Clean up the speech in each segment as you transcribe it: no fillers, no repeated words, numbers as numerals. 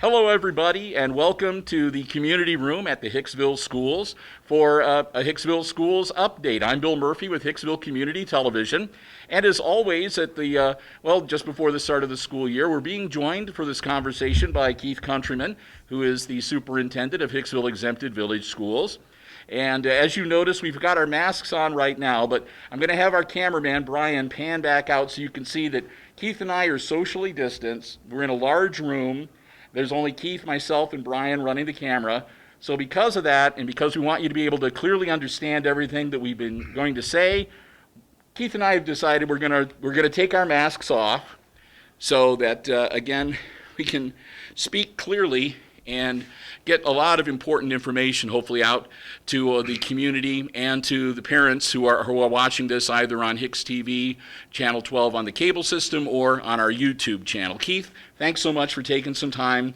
Hello, everybody, and welcome to the community room at the Hicksville Schools for a Hicksville Schools update. I'm Bill Murphy with Hicksville Community Television, and as always, just before the start of the school year, we're being joined for this conversation by Keith Countryman, who is the superintendent of Hicksville Exempted Village Schools. And as you notice, we've got our masks on right now, but I'm going to have our cameraman, Brian, pan back out so you can see that Keith and I are socially distanced. We're in a large room. There's only Keith, myself, and Brian running the camera. So because of that, and because we want you to be able to clearly understand everything that we've been going to say, Keith and I have decided we're gonna take our masks off so that again we can speak clearly and get a lot of important information, hopefully, out to the community and to the parents who are watching this either on HIX-TV, Channel 12 on the cable system, or on our YouTube channel. Keith, thanks so much for taking some time,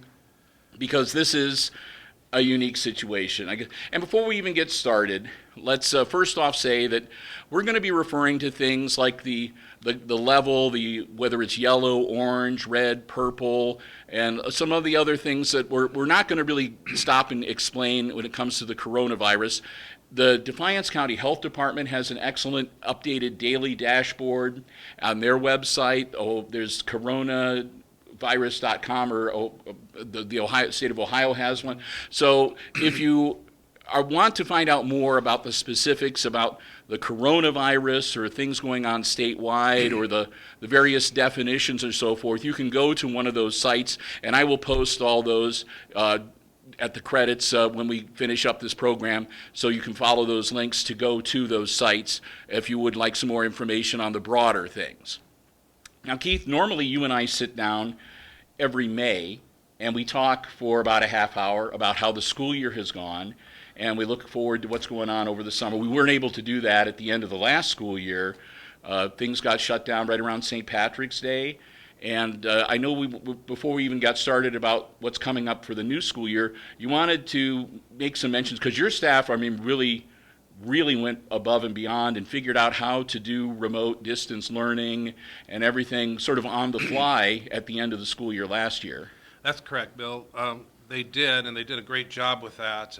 because this is a unique situation. And before we even get started, let's first off say that we're going to be referring to things like the level, whether it's yellow, orange, red, purple, and some of the other things that we're not going to really stop and explain when it comes to the coronavirus. The Defiance County Health Department has an excellent updated daily dashboard on their website. There's coronavirus.com, or the Ohio State of Ohio has one. So if you want to find out more about the specifics about the coronavirus or things going on statewide, or the various definitions and so forth, you can go to one of those sites, and I will post all those at the credits when we finish up this program, so you can follow those links to go to those sites if you would like some more information on the broader things. Now, Keith, normally you and I sit down every May and we talk for about a half hour about how the school year has gone, and we look forward to what's going on over the summer. We weren't able to do that at the end of the last school year. Things got shut down right around St. Patrick's Day, and I know before we even got started about what's coming up for the new school year, you wanted to make some mentions, because your staff, really went above and beyond and figured out how to do remote distance learning and everything sort of on the fly at the end of the school year last year. That's correct, Bill. They did, and they did a great job with that.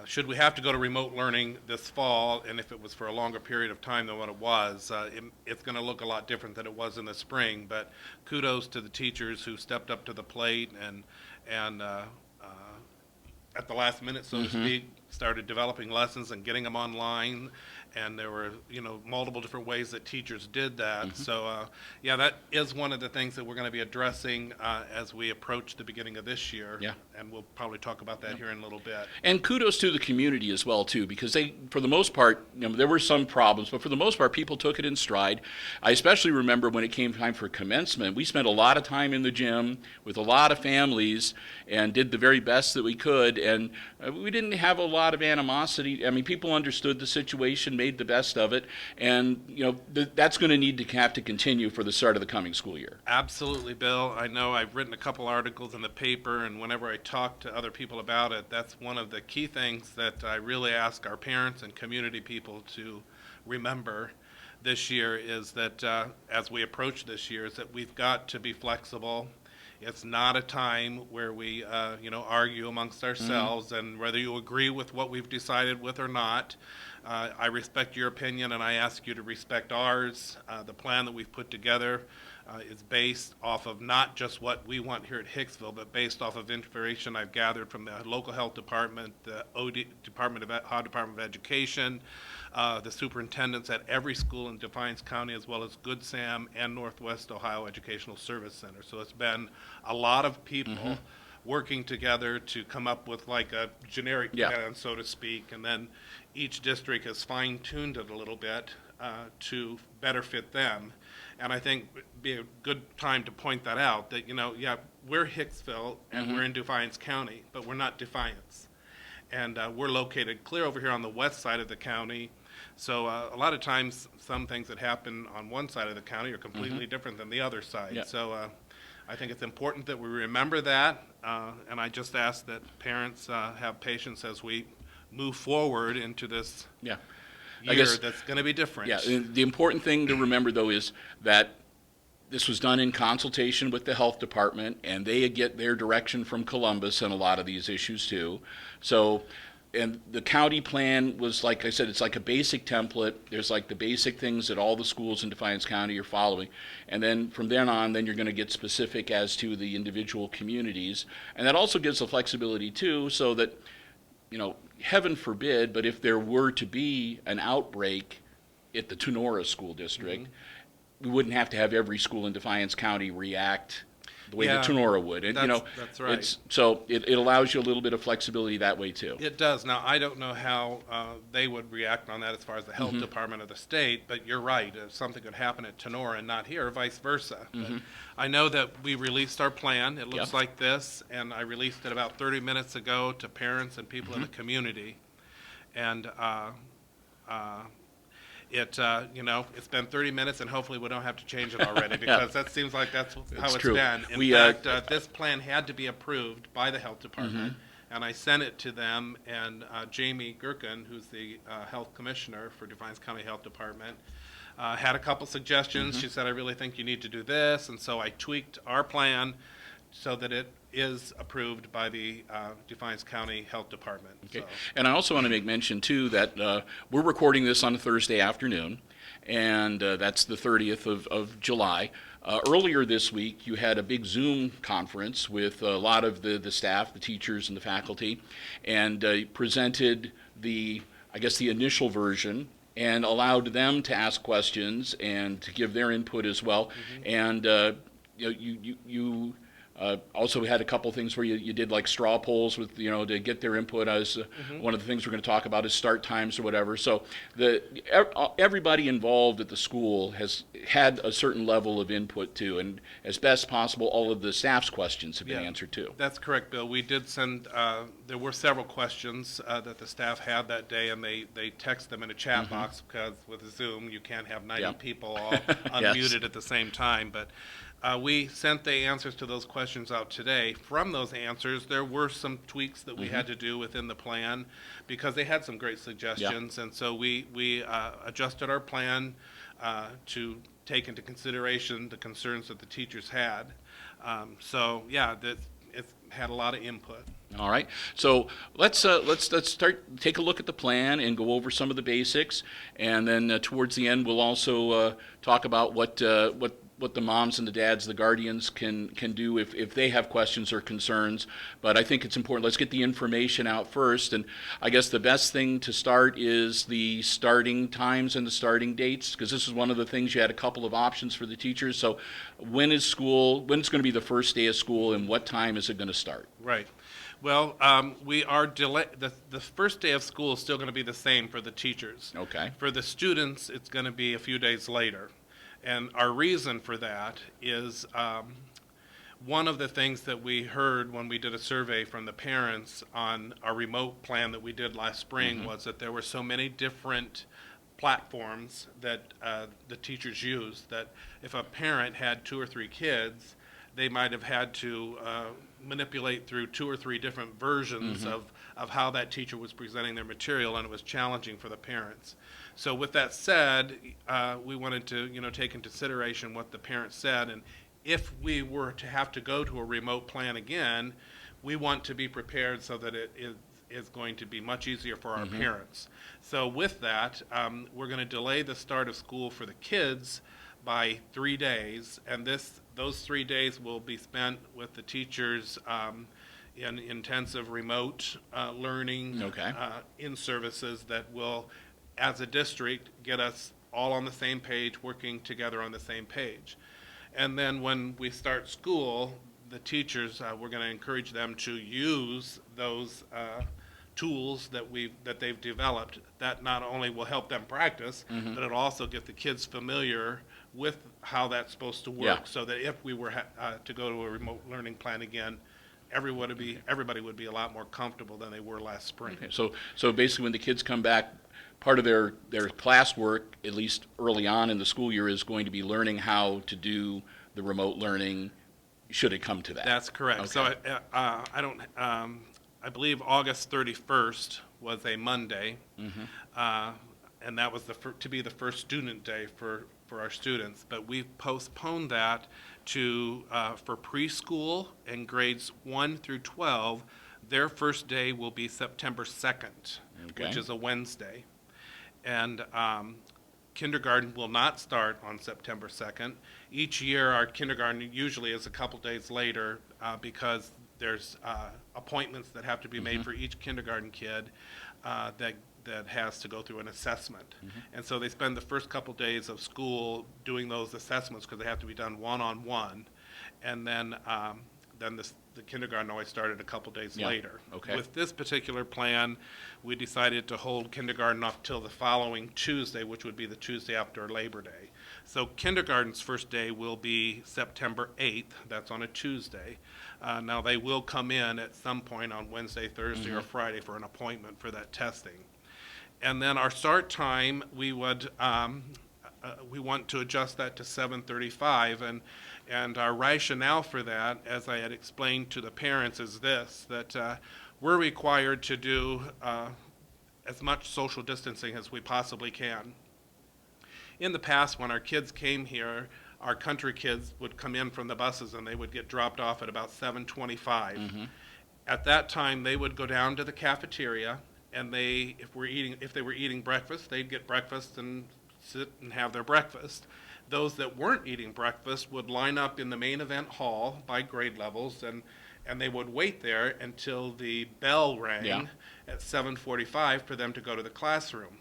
Should we have to go to remote learning this fall, and if it was for a longer period of time than what it was, it's going to look a lot different than it was in the spring. But kudos to the teachers who stepped up to the plate and at the last minute, so to speak, started developing lessons and getting them online. And there were, multiple different ways that teachers did that. So, that is one of the things that we're going to be addressing as we approach the beginning of this year. Yeah. And we'll probably talk about that here in a little bit. And kudos to the community as well, too, because for the most part, there were some problems, but for the most part, people took it in stride. I especially remember when it came time for commencement, we spent a lot of time in the gym with a lot of families and did the very best that we could. And we didn't have a lot of animosity. People understood the situation, made the best of it, and that's going to need to have to continue for the start of the coming school year. Absolutely, Bill. I know I've written a couple articles in the paper, and whenever I talk to other people about it, that's one of the key things that I really ask our parents and community people to remember this year, is that as we approach this year, is that we've got to be flexible. It's not a time where we argue amongst ourselves, and whether you agree with what we've decided with or not, I respect your opinion, and I ask you to respect ours. The plan that we've put together is based off of not just what we want here at Hicksville, but based off of information I've gathered from the local health department, the Ohio Department of Education, the superintendents at every school in Defiance County, as well as Good Sam and Northwest Ohio Educational Service Center. So it's been a lot of people working together to come up with like a generic plan, so to speak, and then each district has fine-tuned it a little bit to better fit them. And I think it'd be a good time to point that out, that, we're Hicksville and we're in Defiance County, but we're not Defiance. And we're located clear over here on the west side of the county. So a lot of times some things that happen on one side of the county are completely different than the other side. Yeah. So I think it's important that we remember that, and I just ask that parents have patience as we move forward into this year that's going to be different. Yeah, the important thing to remember, though, is that this was done in consultation with the health department, and they get their direction from Columbus on a lot of these issues too. So, and the county plan was, like I said, it's like a basic template. There's like the basic things that all the schools in Defiance County are following. And then from then on, then you're going to get specific as to the individual communities. And that also gives the flexibility too, so that, heaven forbid, but if there were to be an outbreak at the Tenora School District, we wouldn't have to have every school in Defiance County react the way that Tenora would. And, that's right. So it allows you a little bit of flexibility that way too. It does. Now, I don't know how they would react on that as far as the health department of the state, but you're right. If something could happen at Tenora and not here, vice versa. But I know that we released our plan. It looks like this, and I released it about 30 minutes ago to parents and people in the community. And it's been 30 minutes, and hopefully we don't have to change it already, because that seems like that's how it's true. been. In fact, this plan had to be approved by the health department, and I sent it to them, and Jamie Gherkin, who's the health commissioner for Defiance County Health Department, had a couple suggestions. She said, I really think you need to do this, and so I tweaked our plan so that it is approved by the Defiance County Health Department. Okay. So. And I also want to make mention, too, that we're recording this on a Thursday afternoon, and that's the 30th of July. Earlier this week, you had a big Zoom conference with a lot of the staff, the teachers, and the faculty, and presented the initial version and allowed them to ask questions and to give their input as well. And you also had a couple things where you did like straw polls with, to get their input as one of the things we're going to talk about is start times or whatever. So everybody involved at the school has had a certain level of input too, and as best possible, all of the staff's questions have been answered too. That's correct, Bill. We did send, there were several questions that the staff had that day, and they text them in a chat box, because with Zoom you can't have 90 people all unmuted at the same time. But we sent the answers to those questions out today. From those answers, there were some tweaks that we had to do within the plan, because they had some great suggestions, and so we adjusted our plan to take into consideration the concerns that the teachers had. It's had a lot of input. All right, so let's take a look at the plan and go over some of the basics, and then towards the end we'll also talk about what the moms and the dads, the guardians can do if they have questions or concerns. But I think it's important. Let's get the information out first, and I guess the best thing to start is the starting times and the starting dates, because this is one of the things you had a couple of options for the teachers. So when it's going to be the first day of school, and what time is it going to start? Right. Well, we are the first day of school is still going to be the same for the teachers. Okay. For the students, it's going to be a few days later. And our reason for that is one of the things that we heard when we did a survey from the parents on our remote plan that we did last spring was that there were so many different platforms that the teachers use, that if a parent had 2 or 3 kids, they might have had to manipulate through 2 or 3 different versions of how that teacher was presenting their material, and it was challenging for the parents. So with that said, we wanted to take into consideration what the parents said, and if we were to have to go to a remote plan again, we want to be prepared so that it is going to be much easier for our parents. So with that, we're going to delay the start of school for the kids by 3 days, and those 3 days will be spent with the teachers in intensive remote learning in services that will, as a district, get us all on the same page, working together on the same page. And then when we start school, the teachers, we're going to encourage them to use those tools that they've developed. That not only will help them practice, but it'll also get the kids familiar with how that's supposed to work, so that if we were to go to a remote learning plan again, everybody would be a lot more comfortable than they were last spring. Okay. So basically, when the kids come back, part of their classwork, at least early on in the school year, is going to be learning how to do the remote learning, should it come to that. That's correct. Okay. So I believe August 31st was a Monday, and that was to be the first student day for for our students, but we've postponed that to, for preschool and grades 1 through 12, their first day will be September 2nd, Okay. which is a Wednesday. And kindergarten will not start on September 2nd. Each year, our kindergarten usually is a couple days later because there's appointments that have to be made for each kindergarten kid that has to go through an assessment. And so they spend the first couple days of school doing those assessments because they have to be done one-on-one. And then the kindergarten always started a couple days later. Okay. With this particular plan, we decided to hold kindergarten up till the following Tuesday, which would be the Tuesday after Labor Day. So kindergarten's first day will be September 8th. That's on a Tuesday. Now, they will come in at some point on Wednesday, Thursday, or Friday for an appointment for that testing. And then our start time, we would we want to adjust that to 7:35, and our rationale for that, as I had explained to the parents, is this, that we're required to do as much social distancing as we possibly can. In the past, when our kids came here, our country kids would come in from the buses and they would get dropped off at about 7:25. At that time, they would go down to the cafeteria, and if they were eating breakfast, they'd get breakfast and sit and have their breakfast. Those that weren't eating breakfast would line up in the main event hall by grade levels, and they would wait there until the bell rang at 7:45 for them to go to the classroom.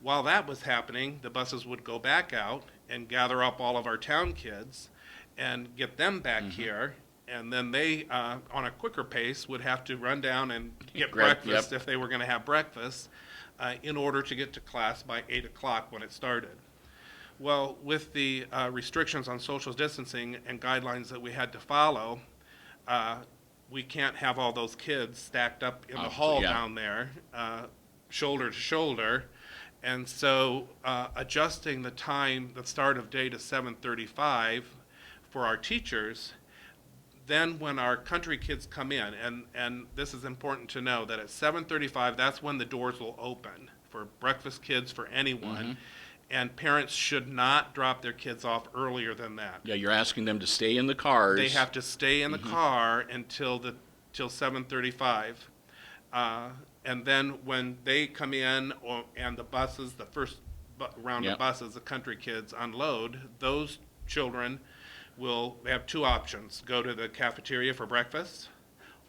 While that was happening, the buses would go back out and gather up all of our town kids and get them back here, and then they, on a quicker pace, would have to run down and get breakfast if they were going to have breakfast in order to get to class by 8 o'clock when it started. Well, with the restrictions on social distancing and guidelines that we had to follow, we can't have all those kids stacked up in the hall down there, shoulder to shoulder. And so adjusting the time, the start of day to 7:35 for our teachers, then when our country kids come in, and this is important to know, that at 7:35, that's when the doors will open for breakfast kids, for anyone. And parents should not drop their kids off earlier than that. Yeah, you're asking them to stay in the cars. They have to stay in the car until 7:35. And then when they come in, and the buses, the first round of buses, the country kids unload, those children they have two options: go to the cafeteria for breakfast,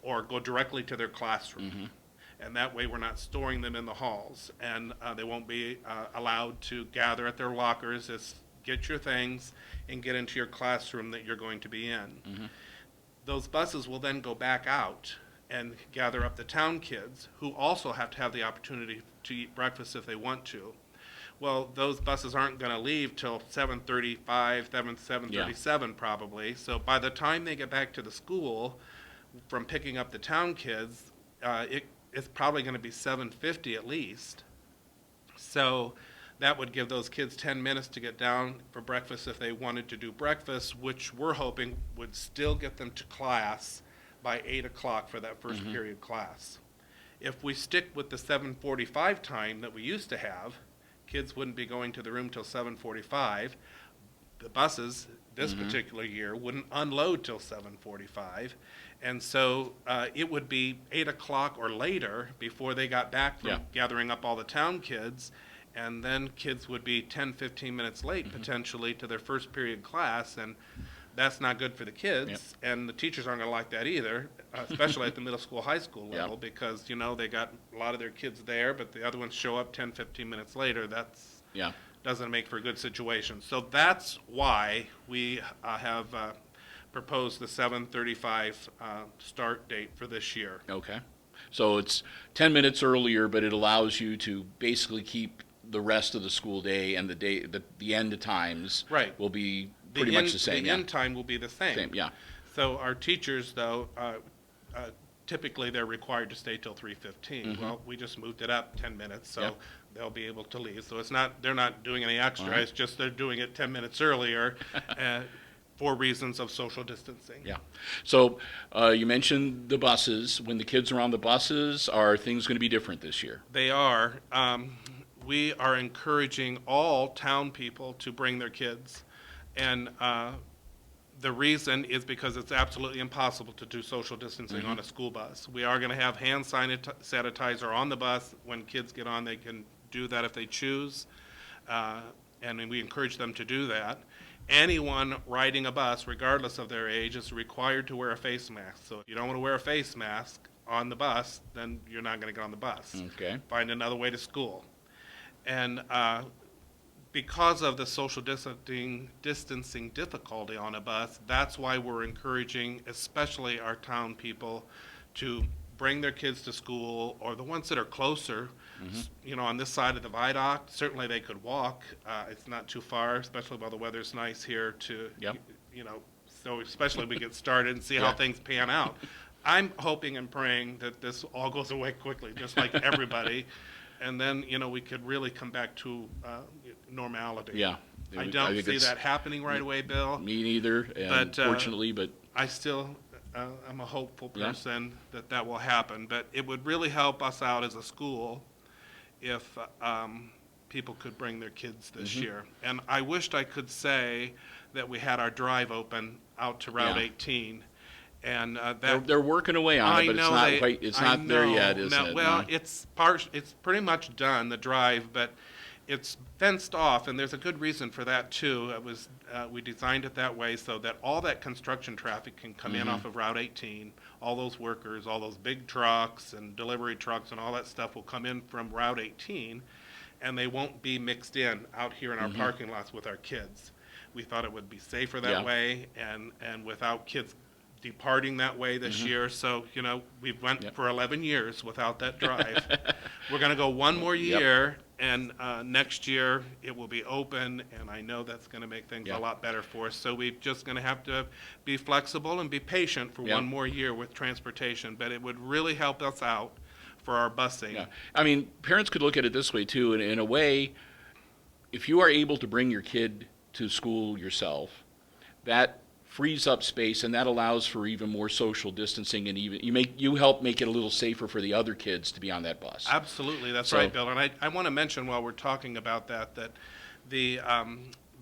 or go directly to their classroom. And that way we're not storing them in the halls, and they won't be allowed to gather at their lockers. Just get your things and get into your classroom that you're going to be in. Those buses will then go back out and gather up the town kids, who also have to have the opportunity to eat breakfast if they want to. Well, those buses aren't going to leave till 7:35, 7:37 probably. So by the time they get back to the school from picking up the town kids, it's probably going to be 7:50 at least. So that would give those kids 10 minutes to get down for breakfast if they wanted to do breakfast, which we're hoping would still get them to class by 8 o'clock for that first period class. If we stick with the 7:45 time that we used to have, kids wouldn't be going to the room till 7:45. The buses this particular year wouldn't unload till 7:45. And so it would be 8 o'clock or later before they got back from gathering up all the town kids. And then kids would be 10, 15 minutes late potentially to their first period class. And that's not good for the kids. And the teachers aren't going to like that either, especially at the middle school, high school level, because, they got a lot of their kids there, but the other ones show up 10, 15 minutes later. That's doesn't make for a good situation. So that's why we have proposed the 7:35 start date for this year. Okay. So it's 10 minutes earlier, but it allows you to basically keep the rest of the school day, and the end times will be pretty much the same. The end time will be the same. So our teachers, though, typically they're required to stay till 3:15. Well, we just moved it up 10 minutes, so they'll be able to leave. So they're not doing any extra. It's just they're doing it 10 minutes earlier for reasons of social distancing. Yeah. So you mentioned the buses. When the kids are on the buses, are things going to be different this year? They are. we are encouraging all town people to bring their kids. And the reason is because it's absolutely impossible to do social distancing on a school bus. We are going to have hand sanitizer on the bus. When kids get on, they can do that if they choose. And we encourage them to do that. Anyone riding a bus, regardless of their age, is required to wear a face mask. So if you don't want to wear a face mask on the bus, then you're not going to get on the bus. Okay. Find another way to school. And because of the social distancing difficulty on a bus, that's why we're encouraging, especially our town people, to bring their kids to school, or the ones that are closer, on this side of the viaduct. Certainly they could walk. It's not too far, especially while the weather's nice here to, so especially we get started and see how things pan out. I'm hoping and praying that this all goes away quickly, just like everybody. And then, we could really come back to normality. Yeah. I don't see that happening right away, Bill. Me neither, unfortunately, but I still I'm a hopeful person that will happen. But it would really help us out as a school if people could bring their kids this year. And I wished I could say that we had our drive open out to Route 18. And they're working away on it, but it's not quite. It's not there yet, is it? Well, it's pretty much done, the drive, but it's fenced off, and there's a good reason for that too. It was we designed it that way so that all that construction traffic can come in off of Route 18. All those workers, all those big trucks and delivery trucks and all that stuff will come in from Route 18, and they won't be mixed in out here in our parking lots with our kids. We thought it would be safer that way, and without kids departing that way this year. So, we've went for 11 years without that drive. We're going to go one more year, and next year it will be open, and I know that's going to make things a lot better for us. So we're just going to have to be flexible and be patient for one more year with transportation, but it would really help us out for our busing. Yeah. I mean, parents could look at it this way too, and in a way, if you are able to bring your kid to school yourself, that frees up space, and that allows for even more social distancing, and even you help make it a little safer for the other kids to be on that bus. Absolutely, that's right, Bill. And I want to mention while we're talking about that the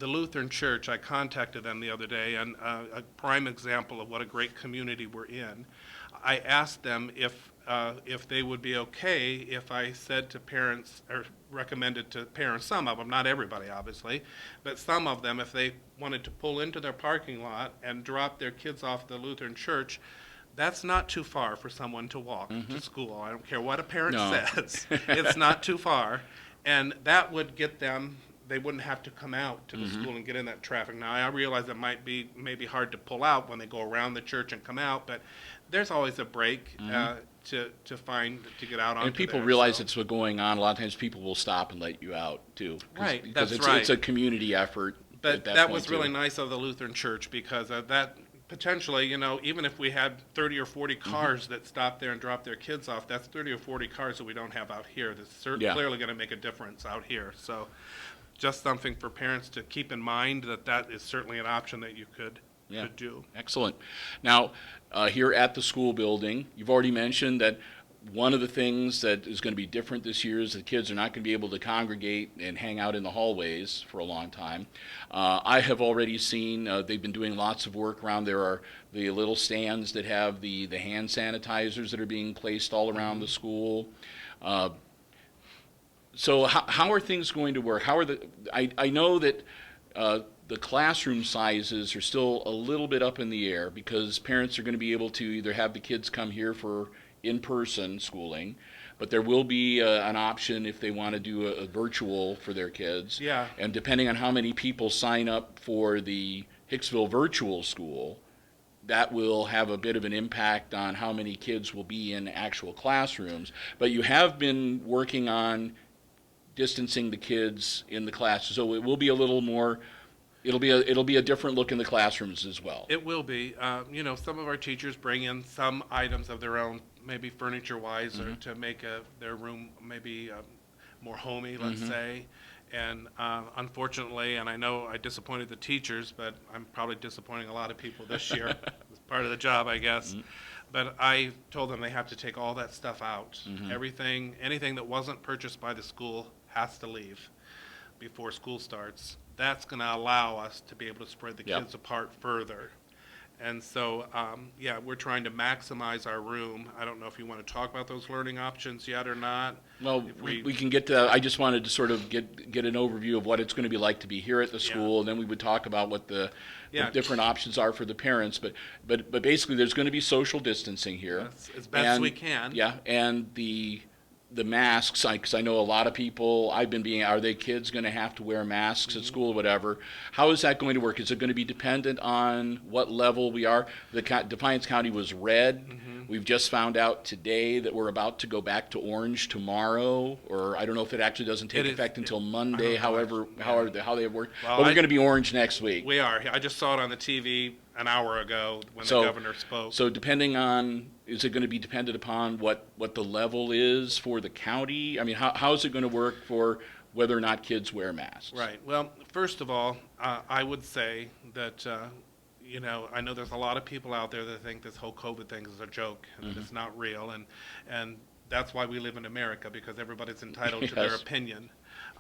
Lutheran Church, I contacted them the other day, and a prime example of what a great community we're in. I asked them if they would be okay if I said to parents, or recommended to parents, some of them, not everybody obviously, but some of them, if they wanted to pull into their parking lot and drop their kids off at the Lutheran Church, that's not too far for someone to walk to school. I don't care what a parent says. It's not too far. And that would get them, they wouldn't have to come out to the school and get in that traffic. Now, I realize it might be maybe hard to pull out when they go around the church and come out, but there's always a break to get out onto. And people realize it's what's going on. A lot of times people will stop and let you out too. Right, because that's right. It's a community effort. But that was really nice of the Lutheran Church, because that potentially, even if we had 30 or 40 cars that stop there and drop their kids off, that's 30 or 40 cars that we don't have out here. That's clearly going to make a difference out here. So just something for parents to keep in mind, that is certainly an option that you could do. Excellent. Now, here at the school building, you've already mentioned that one of the things that is going to be different this year is the kids are not going to be able to congregate and hang out in the hallways for a long time. I have already seen they've been doing lots of work around. There are the little stands that have the hand sanitizers that are being placed all around the school. So how are things going to work? I know that the classroom sizes are still a little bit up in the air, because parents are going to be able to either have the kids come here for in-person schooling, but there will be an option if they want to do a virtual for their kids. Yeah. And depending on how many people sign up for the Hicksville virtual school, that will have a bit of an impact on how many kids will be in actual classrooms. But you have been working on distancing the kids in the class, so it will be a little more. It'll be a different look in the classrooms as well. It will be. Some of our teachers bring in some items of their own, maybe furniture-wise, or to make their room maybe more homey, let's say. And unfortunately, and I know I disappointed the teachers, but I'm probably disappointing a lot of people this year. It's part of the job, I guess. But I told them they have to take all that stuff out. Anything that wasn't purchased by the school has to leave before school starts. That's going to allow us to be able to spread the Yeah. kids apart further. And so, yeah, we're trying to maximize our room. I don't know if you want to talk about those learning options yet or not. Well, If we can get to, I just wanted to sort of get an overview of what it's going to be like to be here at the school, and then we would talk about what the different options are for the parents. But basically, there's going to be social distancing here. As best we can. Yeah, and the masks, because I know a lot of people, are they kids going to have to wear masks at school or whatever? How is that going to work? Is it going to be dependent on what level we are? Defiance County was red. We've just found out today that we're about to go back to orange tomorrow, or I don't know if it actually doesn't take effect until Monday, how they work. Well, but we're going to be orange next week. We are. I just saw it on the TV an hour ago when the governor spoke. So depending on, is it going to be dependent upon what the level is for the county? I mean, how is it going to work for whether or not kids wear masks? Right. Well, first of all, I would say that, I know there's a lot of people out there that think this whole COVID thing is a joke and that it's not real. And that's why we live in America, because everybody's entitled to their opinion.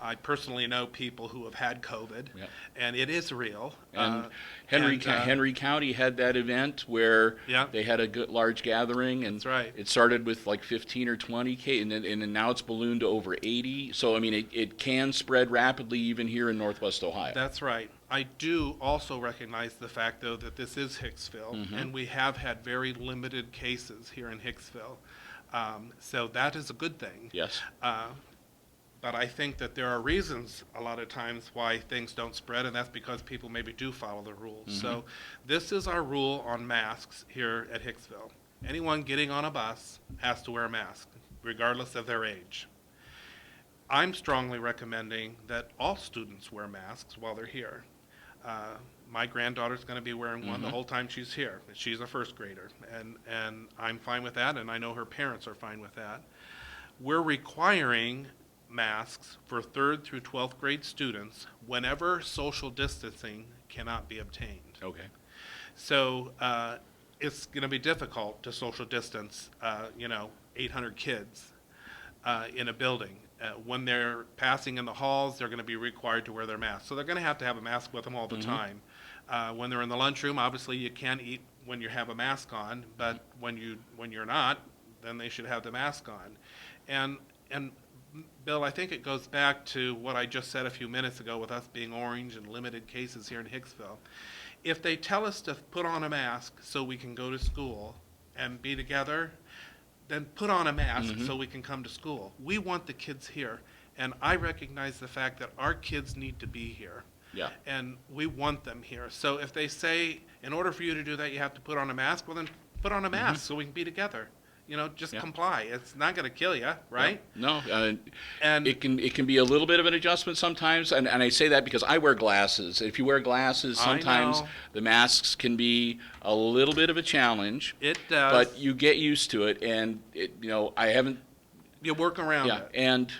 I personally know people who have had COVID, and it is real. And Henry County had that event where they had a good large gathering, and that's right. It started with like 15 or 20 cases, and then now it's ballooned to over 80. So I mean, it can spread rapidly even here in Northwest Ohio. That's right. I do also recognize the fact, though, that this is Hicksville, and we have had very limited cases here in Hicksville. So that is a good thing. Yes. But I think that there are reasons a lot of times why things don't spread, and that's because people maybe do follow the rules. So this is our rule on masks here at Hicksville. Anyone getting on a bus has to wear a mask, regardless of their age. I'm strongly recommending that all students wear masks while they're here. My granddaughter's going to be wearing one the whole time she's here. She's a first grader, and I'm fine with that, and I know her parents are fine with that. We're requiring masks for 3rd through 12th grade students whenever social distancing cannot be obtained. Okay. So it's going to be difficult to social distance, 800 kids in a building. When they're passing in the halls, they're going to be required to wear their masks. So they're going to have a mask with them all the time. When they're in the lunchroom, obviously you can't eat when you have a mask on, but when you're not, then they should have the mask on. And Bill, I think it goes back to what I just said a few minutes ago with us being orange and limited cases here in Hicksville. If they tell us to put on a mask so we can go to school and be together, then put on a mask so we can come to school. We want the kids here, and I recognize the fact that our kids need to be here. Yeah. And we want them here. So if they say, in order for you to do that, you have to put on a mask, well then put on a mask so we can be together. Just comply. It's not going to kill you, right? No, and it can be a little bit of an adjustment sometimes, and I say that because I wear glasses. If you wear glasses, sometimes the masks can be a little bit of a challenge. It does. But you get used to it, and I haven't. You work around it. And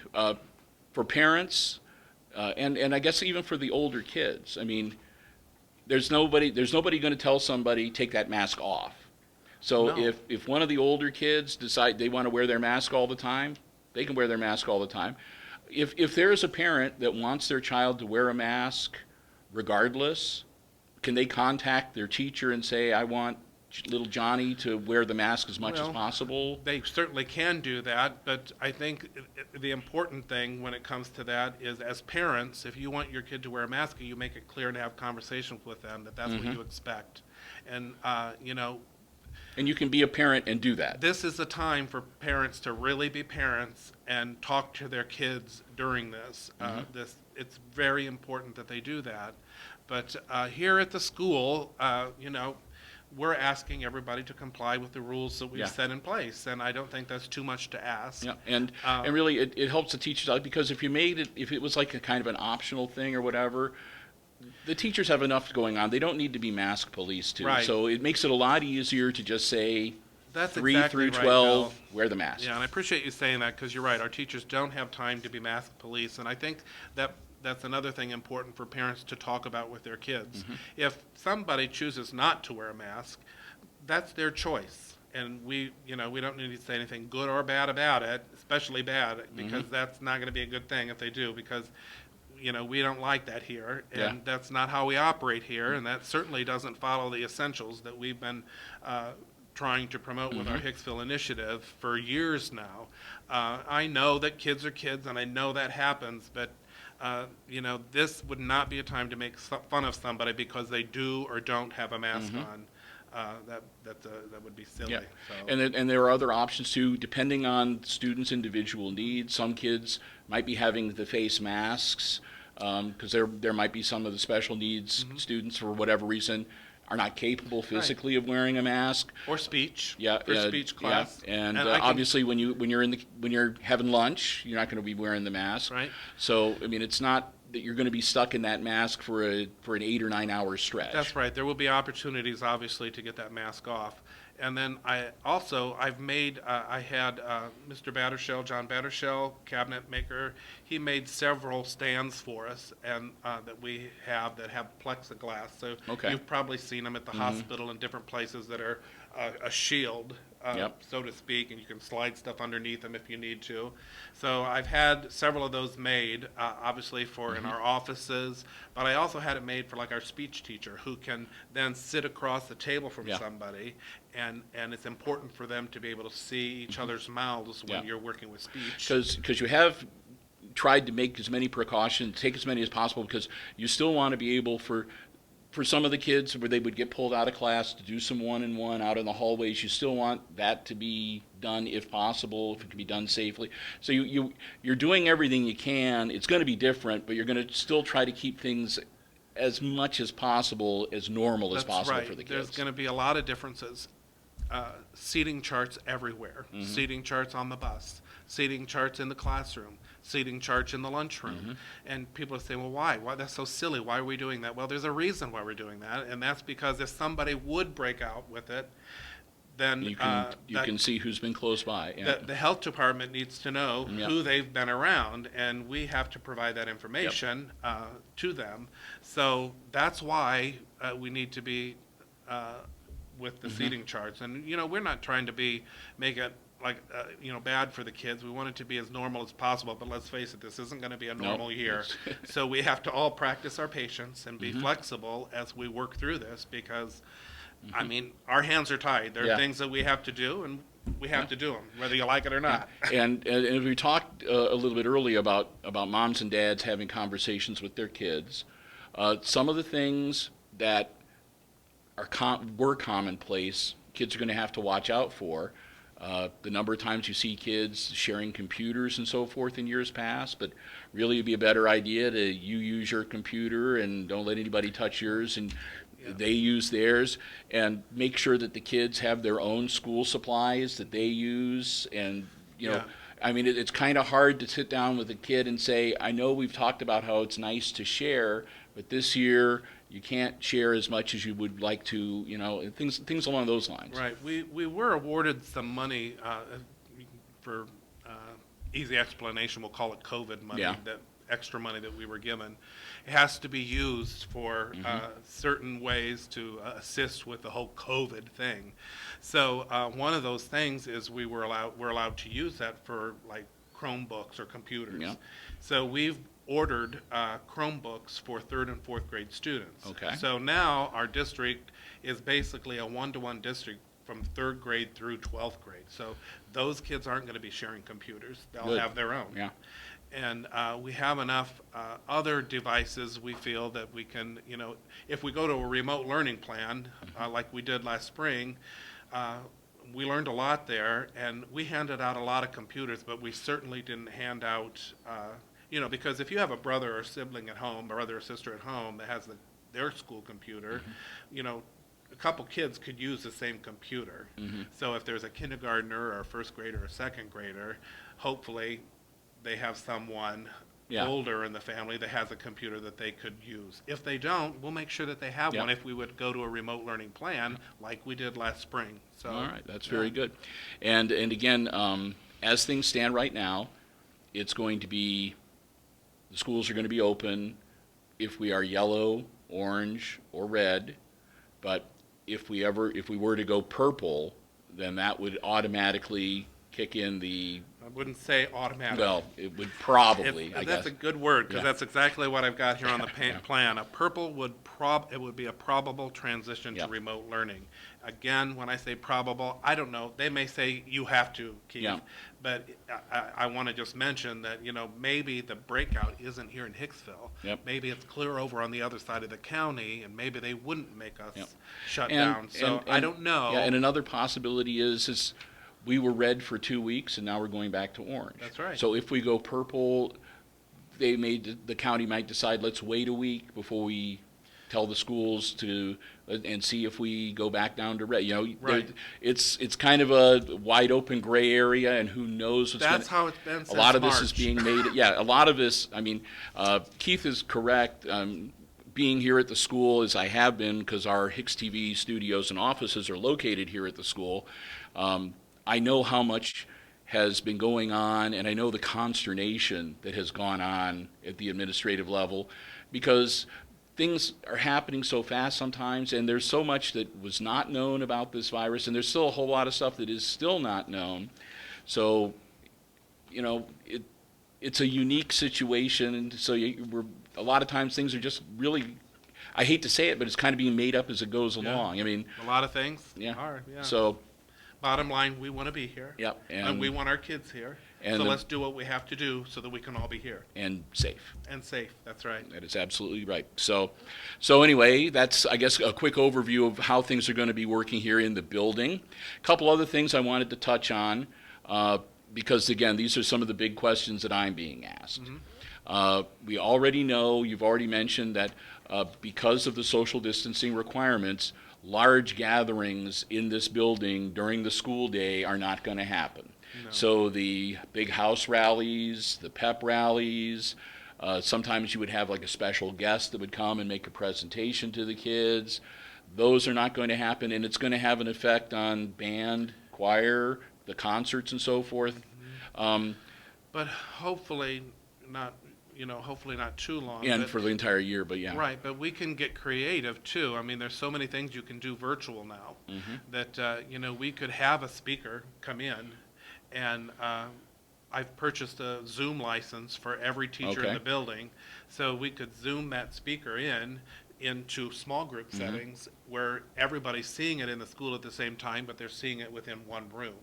for parents, and I guess even for the older kids, I mean, there's nobody going to tell somebody take that mask off. So if one of the older kids decide they want to wear their mask all the time, they can wear their mask all the time. If there is a parent that wants their child to wear a mask regardless, can they contact their teacher and say, I want little Johnny to wear the mask as much as possible? They certainly can do that, but I think the important thing when it comes to that is, as parents, if you want your kid to wear a mask, you make it clear and have conversations with them that that's what you expect. And, and you can be a parent and do that. This is a time for parents to really be parents and talk to their kids during this. It's very important that they do that. But here at the school, we're asking everybody to comply with the rules that we've set in place, and I don't think that's too much to ask. Yeah, and really, it helps the teachers out, because if it was like a kind of an optional thing or whatever, the teachers have enough going on. They don't need to be mask police too. Right. So it makes it a lot easier to just say that's 3 exactly through right, 12, Bill. wear the mask. Yeah, and I appreciate you saying that, because you're right. Our teachers don't have time to be mask police, and I think that's another thing important for parents to talk about with their kids. If somebody chooses not to wear a mask, that's their choice. and we don't need to say anything good or bad about it, especially bad, because that's not going to be a good thing if they do, because we don't like that here, and that's not how we operate here, and that certainly doesn't follow the essentials that we've been trying to promote with our Hicksville initiative for years now. I know that kids are kids, and I know that happens, but this would not be a time to make fun of somebody because they do or don't have a mask on. That would be silly. Yeah. So. And there are other options too, depending on students' individual needs. Some kids might be having the face masks because there might be some of the special needs students, for whatever reason, are not capable physically of wearing a mask. Or speech. Yeah, for speech class. Yeah. And obviously, when you're having lunch, you're not going to be wearing the mask. Right. So I mean, it's not that you're going to be stuck in that mask for an 8 or 9 hour stretch. That's right. There will be opportunities, obviously, to get that mask off. And then I've made, I had Mr. Battershell, John Battershell, cabinet maker. He made several stands for us, and that we have that have plexiglass. So you've probably seen them at the hospital and different places that are a shield, so to speak, and you can slide stuff underneath them if you need to. So I've had several of those made, obviously for in our offices, but I also had it made for like our speech teacher, who can then sit across the table from somebody, and it's important for them to be able to see each other's mouths when you're working with speech. Because you have tried to make as many precautions, take as many as possible, because you still want to be able for some of the kids where they would get pulled out of class to do some one-on-one out in the hallways, you still want that to be done if possible, if it can be done safely. So you're doing everything you can. It's going to be different, but you're going to still try to keep things as much as possible, as normal as possible for the kids. There's going to be a lot of differences. Seating charts everywhere, seating charts on the bus, seating charts in the classroom, seating charts in the lunchroom. And people are saying, well, why? That's so silly. Why are we doing that? Well, there's a reason why we're doing that, and that's because if somebody would break out with it, then you can see who's been close by. The health department needs to know who they've been around, and we have to provide that information to them. So that's why we need to be with the seating charts. And we're not trying to make it like bad for the kids. We want it to be as normal as possible, but let's face it, this isn't going to be a normal year. So we have to all practice our patience and be flexible as we work through this, because I mean, our hands are tied. There are things that we have to do, and we have to do them, whether you like it or not. And we talked a little bit earlier about moms and dads having conversations with their kids. Some of the things that were commonplace, kids are going to have to watch out for. The number of times you see kids sharing computers and so forth in years past, but really it'd be a better idea to use your computer and don't let anybody touch yours, and they use theirs, and make sure that the kids have their own school supplies that they use. And I mean, it's kind of hard to sit down with a kid and say, I know we've talked about how it's nice to share, but this year you can't share as much as you would like to, things along those lines. Right. We were awarded some money for easy explanation. We'll call it COVID money. That extra money that we were given, it has to be used for certain ways to assist with the whole COVID thing. So one of those things is we're allowed to use that for like Chromebooks or computers. Yeah. So we've ordered Chromebooks for 3rd and 4th grade students. Okay. So now our district is basically a one-to-one district from 3rd grade through 12th grade. So those kids aren't going to be sharing computers. They'll have their own. Yeah. And we have enough other devices, we feel, that we can, if we go to a remote learning plan, like we did last spring, we learned a lot there, and we handed out a lot of computers, but we certainly didn't hand out, because if you have a brother or sibling at home, or brother or sister at home that has their school computer, a couple kids could use the same computer. So if there's a kindergartner or a 1st grader or 2nd grader, hopefully they have someone older in the family that has a computer that they could use. If they don't, we'll make sure that they have one if we would go to a remote learning plan like we did last spring. So, all right, that's very good. And again, as things stand right now, it's going to be, the schools are going to be open if we are yellow, orange, or red, but if we were to go purple, then that would automatically kick in the, I wouldn't say automatic. well, it would probably, I That's guess. a good word, because Yeah. that's exactly what I've got here on the Yeah. plan. A purple it would be a probable transition to Yeah. remote learning. Again, when I say probable, I don't know. They may say you have to, Keith. Yeah. But I want to just mention that, maybe the breakout isn't here in Hicksville. Yep. Maybe it's clear over on the other side of the county, and maybe they wouldn't make us Yep. shut And- down. So and- I don't know. Yeah, and another possibility is we were red for 2 weeks, and now we're going back to orange. That's right. So if we go purple, the county might decide, let's wait a week before we tell the schools to, and see if we go back down to red. Right. It's kind of a wide open gray area, and who knows what's That's gonna, how it's been since a lot of this is March. being made. Yeah, a lot of this. I mean, Keith is correct. Being here at the school, as I have been, because our HIX-TV studios and offices are located here at the school, I know how much has been going on, and I know the consternation that has gone on at the administrative level, because things are happening so fast sometimes, and there's so much that was not known about this virus, and there's still a whole lot of stuff that is still not known. So, it's a unique situation, and so a lot of times things are just really, I hate to say it, but it's kind of being made up as it goes along. I mean, A lot of things yeah. are, yeah. So, Bottom line, we want to be here. yep, And we want our kids here. and So the- let's do what we have to do so that we can all be here and safe. and safe. That's right. That is absolutely right. So anyway, that's, I guess, a quick overview of how things are going to be working here in the building. A couple other things I wanted to touch on, because again, these are some of the big questions that I'm being asked. We already know, you've already mentioned that because of the social distancing requirements, large gatherings in this building during the school day are not going to happen. No. So the big house rallies, the pep rallies, sometimes you would have like a special guest that would come and make a presentation to the kids. Those are not going to happen, and it's going to have an effect on band, choir, the concerts and so forth. But hopefully not, hopefully not too long. And but- for the entire year, but yeah. Right, but we can get creative too. I mean, there's so many things you can do virtual now that, we could have a speaker come in, and I've purchased a Zoom license for every teacher in Okay. the building, so we could Zoom that speaker into small group settings where everybody's seeing it in the school at the same time, but they're seeing it within one room.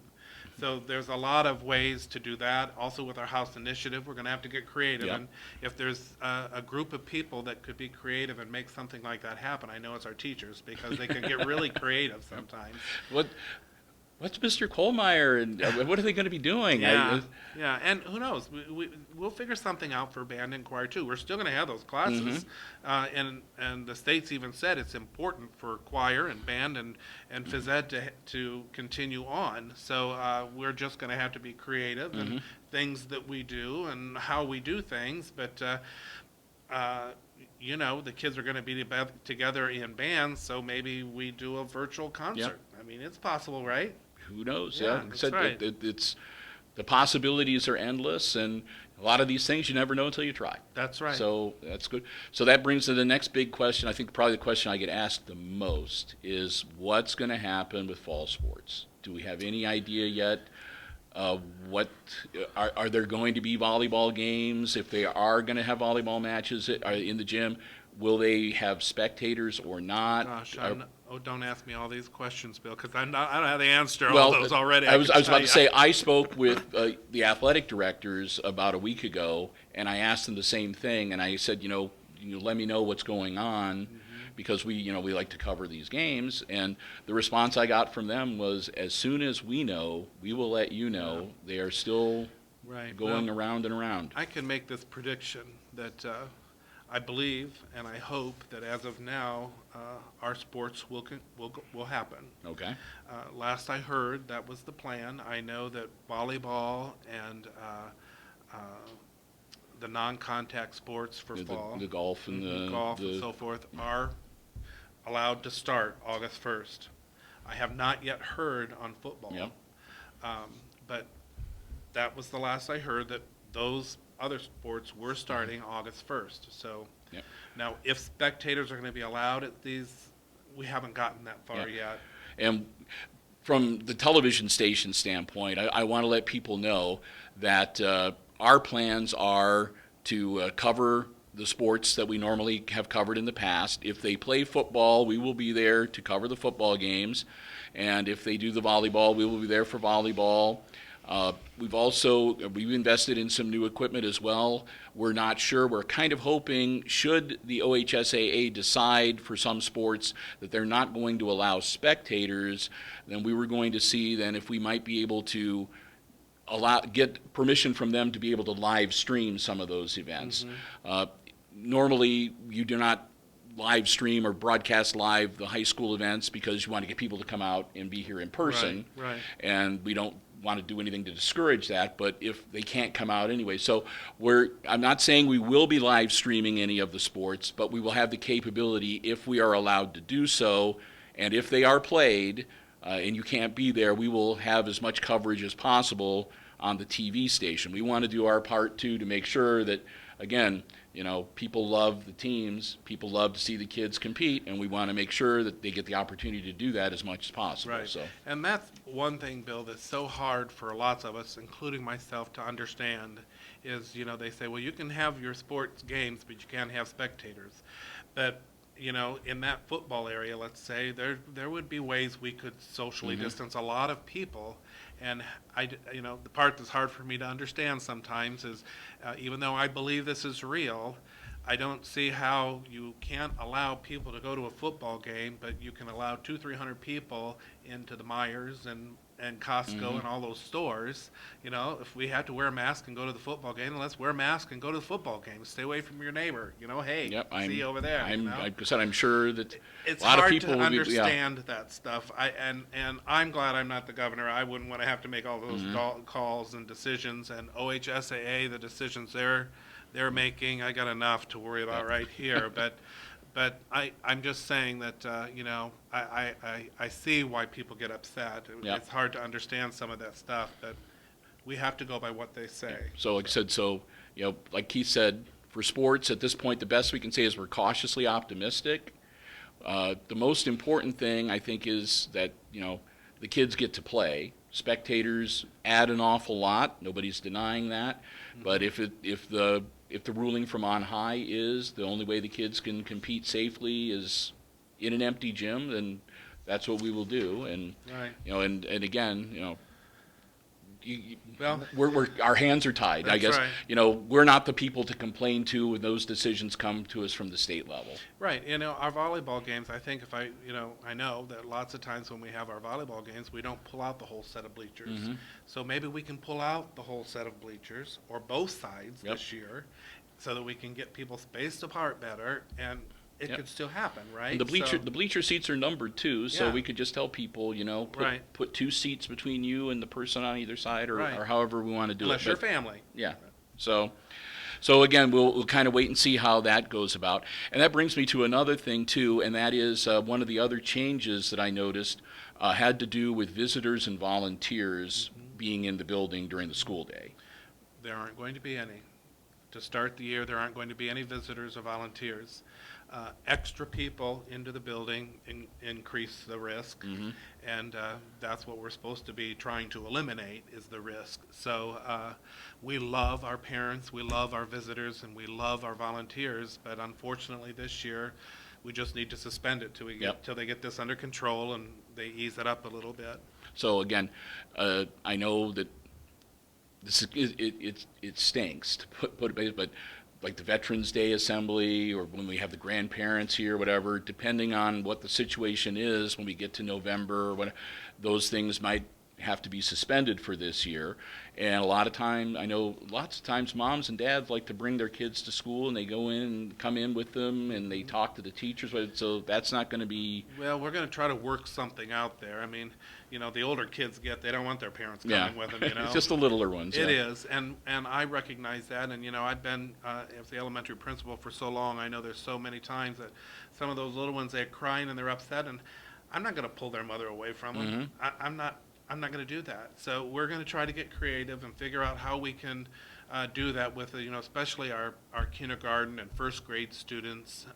So there's a lot of ways to do that. Also with our house initiative, we're going to have to get creative. Yep. And if there's a group of people that could be creative and make something like that happen, I know it's our teachers, because they can get really creative sometimes. What's Mr. Kohlmeyer, and what are they going to be doing? Yeah, yeah, and who knows? We'll figure something out for band and choir too. We're still going to have those classes, and the state's even said it's important for choir and band and phys ed to continue on. So we're just going to have to be creative in things that we do and how we do things. But the kids are going to be together in bands, so maybe we do a virtual concert. I mean, it's possible, right? Who knows? Yeah, that's right. It's the possibilities are endless, and a lot of these things you never know until you try. That's right. So that's good. So that brings to the next big question. I think probably the question I get asked the most is what's going to happen with fall sports? Do we have any idea yet? What are there going to be volleyball games? If they are going to have volleyball matches in the gym, will they have spectators or not? Gosh, don't ask me all these questions, Bill, because I don't have the answer to all those already. I was can about tell to you. say, I spoke with the athletic directors about a week ago, and I asked them the same thing, and I said, let me know what's going on, because we like to cover these games, and the response I got from them was, as soon as we know, we will let you know. They are still Right. going Well, around and around. I can make this prediction that I believe and I hope that as of now, our sports will happen. Okay. Last I heard, that was the plan. I know that volleyball and the non-contact sports for fall, The golf and the golf and so forth, are allowed to start August 1st. I have not yet heard on football. Yep. But that was the last I heard, that those other sports were starting August 1st. So Yep. now, if spectators are going to be allowed at these, we haven't gotten that far Yeah. yet. And from the television station standpoint, I want to let people know that our plans are to cover the sports that we normally have covered in the past. If they play football, we will be there to cover the football games. And if they do the volleyball, we will be there for volleyball. We've invested in some new equipment as well. We're not sure. We're kind of hoping, should the OHSAA decide for some sports that they're not going to allow spectators, then we were going to see then if we might be able to get permission from them to be able to live stream some of those events. Normally, you do not live stream or broadcast live the high school events because you want to get people to come out and be here in person. Right. And we don't want to do anything to discourage that, but if they can't come out anyway. So I'm not saying we will be live streaming any of the sports, but we will have the capability if we are allowed to do so, and if they are played and you can't be there, we will have as much coverage as possible on the TV station. We want to do our part too to make sure that, again, people love the teams, people love to see the kids compete, and we want to make sure that they get the opportunity to do that as much as possible. Right. So. And that's one thing, Bill, that's so hard for lots of us, including myself, to understand is, they say, well, you can have your sports games, but you can't have spectators. But, in that football area, let's say, there would be ways we could socially distance a lot of people. And the part that's hard for me to understand sometimes is, even though I believe this is real, I don't see how you can't allow people to go to a football game, but you can allow 200-300 people into the Myers and Costco and all those stores. If we have to wear a mask and go to the football game, let's wear a mask and go to the football game. Stay away from your neighbor. Hey, yep, see you over there. Like I said, I'm sure that it's a lot hard of people to will understand that stuff. And I'm glad I'm not the governor. I wouldn't want to have to make all those calls and decisions. And OHSAA, the decisions they're making, I got enough to worry about right here. But I'm just saying that, I see why people get upset. It's hard to understand some of that stuff, but we have to go by what they say. So like I said, like Keith said, for sports at this point, the best we can say is we're cautiously optimistic. The most important thing, I think, is that, the kids get to play. Spectators add an awful lot. Nobody's denying that. But if the ruling from on high is the only way the kids can compete safely is in an empty gym, then that's what we will do. And and again, our hands are tied. I guess right. We're not the people to complain to when those decisions come to us from the state level. Right. Our volleyball games, I think I know that lots of times when we have our volleyball games, we don't pull out the whole set of bleachers. So maybe we can pull out the whole set of bleachers or both sides this year so that we can get people spaced apart better, and it could still happen, right? And the bleacher seats are numbered too, so we could just tell people, put 2 seats between you and the person on either side, or however we want to do Unless it. Unless you're family. Yeah. So again, we'll kind of wait and see how that goes about. And that brings me to another thing too, and that is one of the other changes that I noticed had to do with visitors and volunteers being in the building during the school day. There aren't going to be any. To start the year, there aren't going to be any visitors or volunteers. Extra people into the building increase the risk, and that's what we're supposed to be trying to eliminate, is the risk. So we love our parents, we love our visitors, and we love our volunteers, but unfortunately this year we just need to suspend it till they get this under control and they ease it up a little bit. So again, I know that it stinks to put it, but like the Veterans Day Assembly, or when we have the grandparents here, whatever, depending on what the situation is when we get to November, those things might have to be suspended for this year. And I know lots of times moms and dads like to bring their kids to school, and they go in and come in with them and they talk to the teachers, so that's not going to be... Well, we're going to try to work something out there. I mean, the older kids they don't want their parents coming with them, It's just the littler ones. It is, and I recognize that, and I've been as the elementary principal for so long. I know there's so many times that some of those little ones, they're crying and they're upset, and I'm not going to pull their mother away from them. I'm not going to do that. So we're going to try to get creative and figure out how we can do that with, especially our kindergarten and first grade students,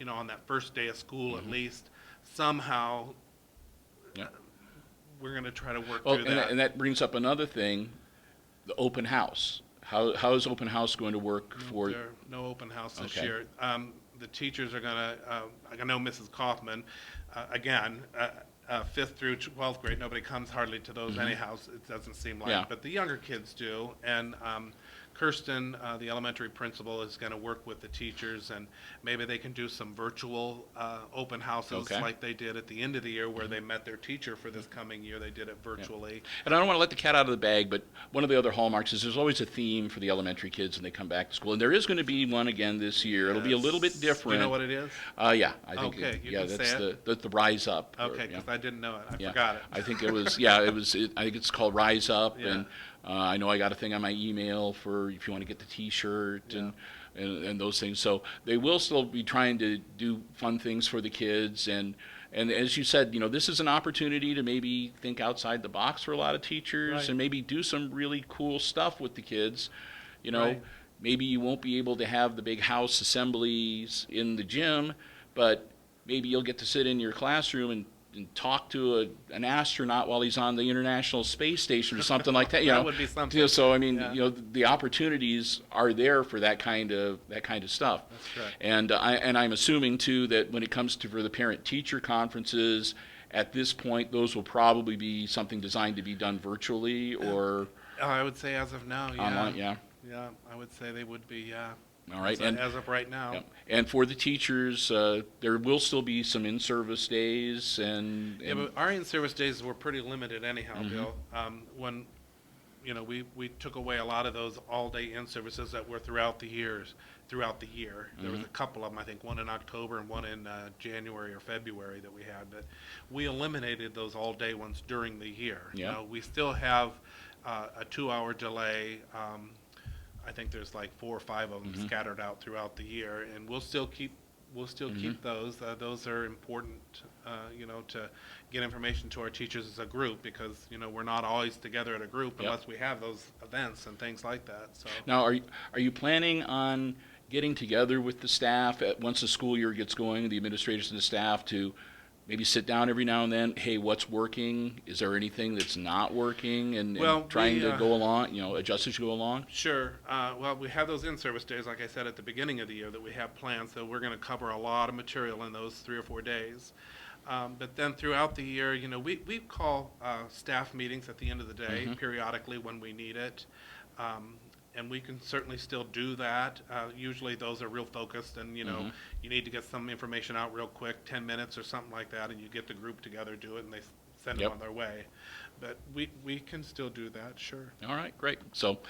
on that first day of school at least, somehow we're going to try to work Well, through and that. and that brings up another thing, the open house. How is open house going to work for? There are no open house this Okay. year. The teachers are going to, I know Mrs. Kaufman, again, 5th through 12th grade, nobody comes hardly to those anyhow, it doesn't seem like. Yeah. But the younger kids do. And Kirsten, the elementary principal, is going to work with the teachers, and maybe they can do some virtual open houses Okay. like they did at the end of the year where they met their teacher for this coming year. They did it virtually. And I don't want to let the cat out of the bag, but one of the other hallmarks is there's always a theme for the elementary kids when they come back to school, and there is going to be one again this year. It'll be a little bit Yes. different. Do you know what it is? Yeah, I think. Okay, you yeah, can that's say the Rise Up. Okay, yeah. because I didn't know it. I Yeah. forgot it. I think it was. Yeah, it was. I think it's called Rise Up, Yeah. and I know I got a thing on my email for if you want to get the T-shirt and those things. So they will still be trying to do fun things for the kids, and as you said, this is an opportunity to maybe think outside the box for a lot of teachers, Right. and maybe do some really cool stuff with the kids. Right. Maybe you won't be able to have the big house assemblies in the gym, but maybe you'll get to sit in your classroom and talk to an astronaut while he's on the International Space Station or something like that. That would be something. So I mean, Yeah. the opportunities are there for that kind of stuff. That's correct. And I'm assuming too that when it comes to for the parent-teacher conferences, at this point, those will probably be something designed to be done virtually or I would say as of now, yeah. online. Yeah. Yeah, I would say they would be, yeah. All right. As of right now. Yep. And for the teachers, there will still be some in-service days and Yeah, but our in-service days were pretty limited anyhow, Bill. When, we took away a lot of those all-day in-services that were throughout the year. There was a couple of them, I think, one in October and one in January or February that we had, but we eliminated those all-day ones during the year. Yeah. We still have a 2-hour delay. I think there's like 4 or 5 of them scattered out throughout the year, and we'll still keep those. Those are important, to get information to our teachers as a group because we're not always together at a group unless we have those events and things like that. So Now, are you planning on getting together with the staff once the school year gets going, the administrators and the staff, to maybe sit down every now and then? Hey, what's working? Is there anything that's not working? And trying to go along, adjust as you go along? Sure. Well, we have those in-service days, like I said, at the beginning of the year that we have planned, so we're going to cover a lot of material in those 3 or 4 days. But then throughout the year, we call staff meetings at the end of the day periodically when we need it. And we can certainly still do that. Usually those are real focused and, you need to get some information out real quick, 10 minutes or something like that, and you get the group together, do it, and they send them on their way. But we can still do that, sure. All right, great. So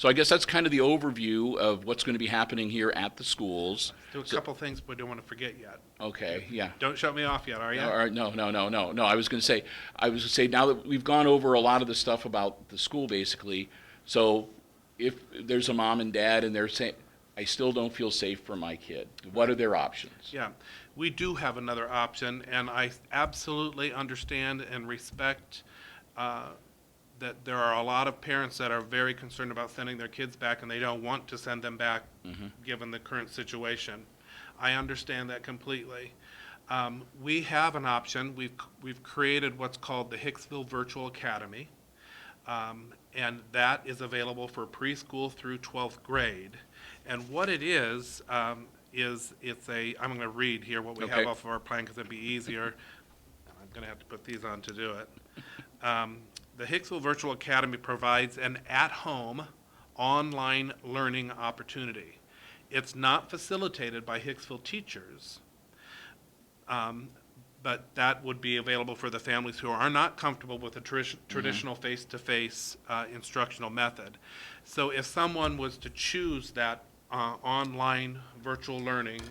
I guess that's kind of the overview of what's going to be happening here at the schools. Do a couple things we don't want to forget yet. Okay, yeah. Don't shut me off yet, are you? All right, no. I was going to say now that we've gone over a lot of the stuff about the school, basically. So if there's a mom and dad and they're saying, I still don't feel safe for my kid, what are their options? Yeah, we do have another option, and I absolutely understand and respect that there are a lot of parents that are very concerned about sending their kids back, and they don't want to send them back given the current situation. I understand that completely. We have an option. We've created what's called the Hicksville Virtual Academy, and that is available for preschool through 12th grade. And what it is it's a, I'm going to read here what we have off of our plan because it'd be easier. I'm going to have to put these on to do it. The Hicksville Virtual Academy provides an at-home online learning opportunity. It's not facilitated by Hicksville teachers, but that would be available for the families who are not comfortable with the traditional face-to-face instructional method. So if someone was to choose that online virtual learning,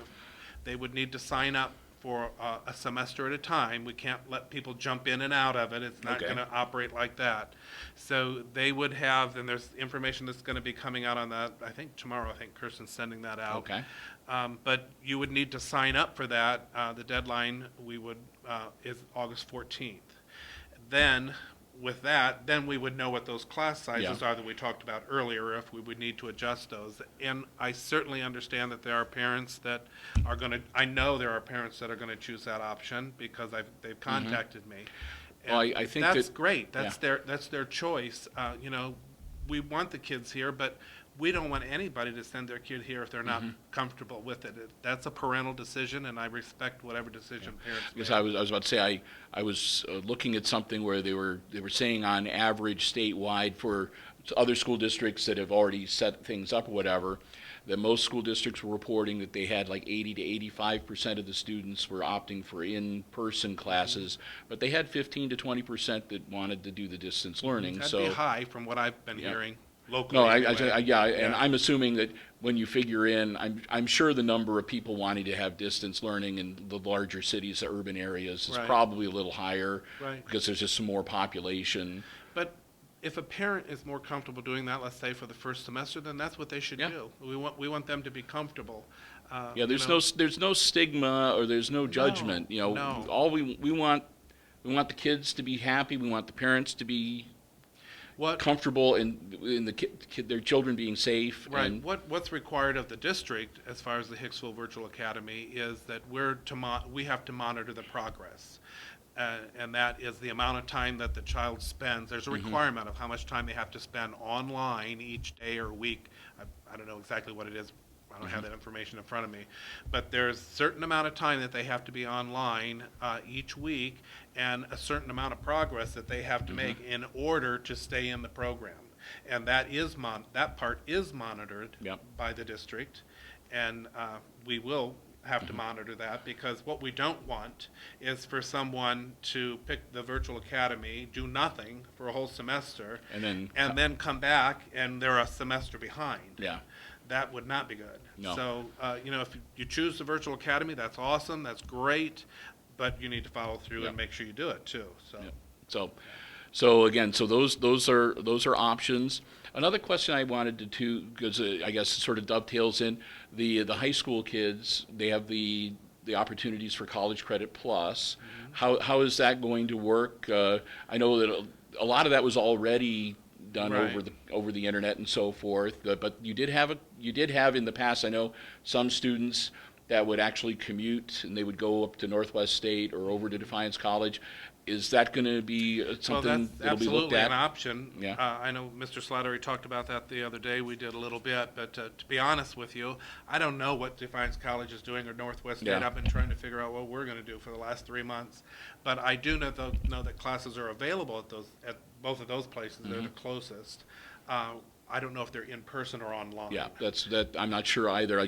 they would need to sign up for a semester at a time. We can't let people jump in and out of it. It's not going to operate like that. So they would have, and there's information that's going to be coming out on that, I think tomorrow. I think Kirsten's sending that out. Okay. But you would need to sign up for that. The deadline is August 14th. Then with that, then we would know what those class sizes are that we talked about earlier, if we would need to adjust those. And I certainly understand that there are parents that are going to, I know there are parents that are going to choose that option because they've contacted me. And Well, I think that's that, great. yeah. That's their choice. We want the kids here, but we don't want anybody to send their kid here if they're not comfortable with it. That's a parental decision, and I respect whatever decision parents make. Because I was about to say, I was looking at something where they were saying on average statewide for other school districts that have already set things up or whatever, that most school districts were reporting that they had like 80 to 85% of the students were opting for in-person classes, but they had 15 to 20% that wanted to do the distance learning. That'd So be high from what I've been hearing locally. no, anyway. yeah, and I'm assuming that when you figure in, I'm sure the number of people wanting to have distance learning in the larger cities, the urban areas, is Right. probably a little higher Right. because there's just some more population. But if a parent is more comfortable doing that, let's say for the first semester, then that's what they should Yeah. do. We want them to be comfortable. Yeah, there's no stigma or there's no judgment. no. All we want the kids to be happy. We want the parents to be comfortable in their children being safe. Right. And What's required of the district, as far as the Hicksville Virtual Academy, is that we have to monitor the progress. And that is the amount of time that the child spends. There's a requirement of how much time they have to spend online each day or week. I don't know exactly what it is. I don't have that information in front of me. But there's a certain amount of time that they have to be online each week, and a certain amount of progress that they have to make in order to stay in the program. And that part is monitored by the district, and we will have to monitor that, because what we don't want is for someone to pick the virtual academy, do nothing for a whole semester, and then come back and they're a semester behind. yeah. That would not be good. No. So, if you choose the virtual academy, that's awesome, that's great, but you need to follow through and make sure you do it too. So, So again, those are options. Another question I wanted to because I guess it sort of dovetails in the high school kids. They have the opportunities for College Credit Plus. How is that going to work? I know that a lot of that was already done over the internet and so forth. But you did have in the past. I know some students that would actually commute and they would go up to Northwest State or over to Defiance College. Is that going to be something that'll be looked at? Absolutely an option. Yeah. I know Mr. Slattery talked about that the other day. We did a little bit, but to be honest with you, I don't know what Defiance College is doing or Northwest State. Yeah. I've been trying to figure out what we're going to do for the last 3 months. But I do know that classes are available at both of those places. They're the closest. I don't know if they're in person or online. Yeah, that. I'm not sure either.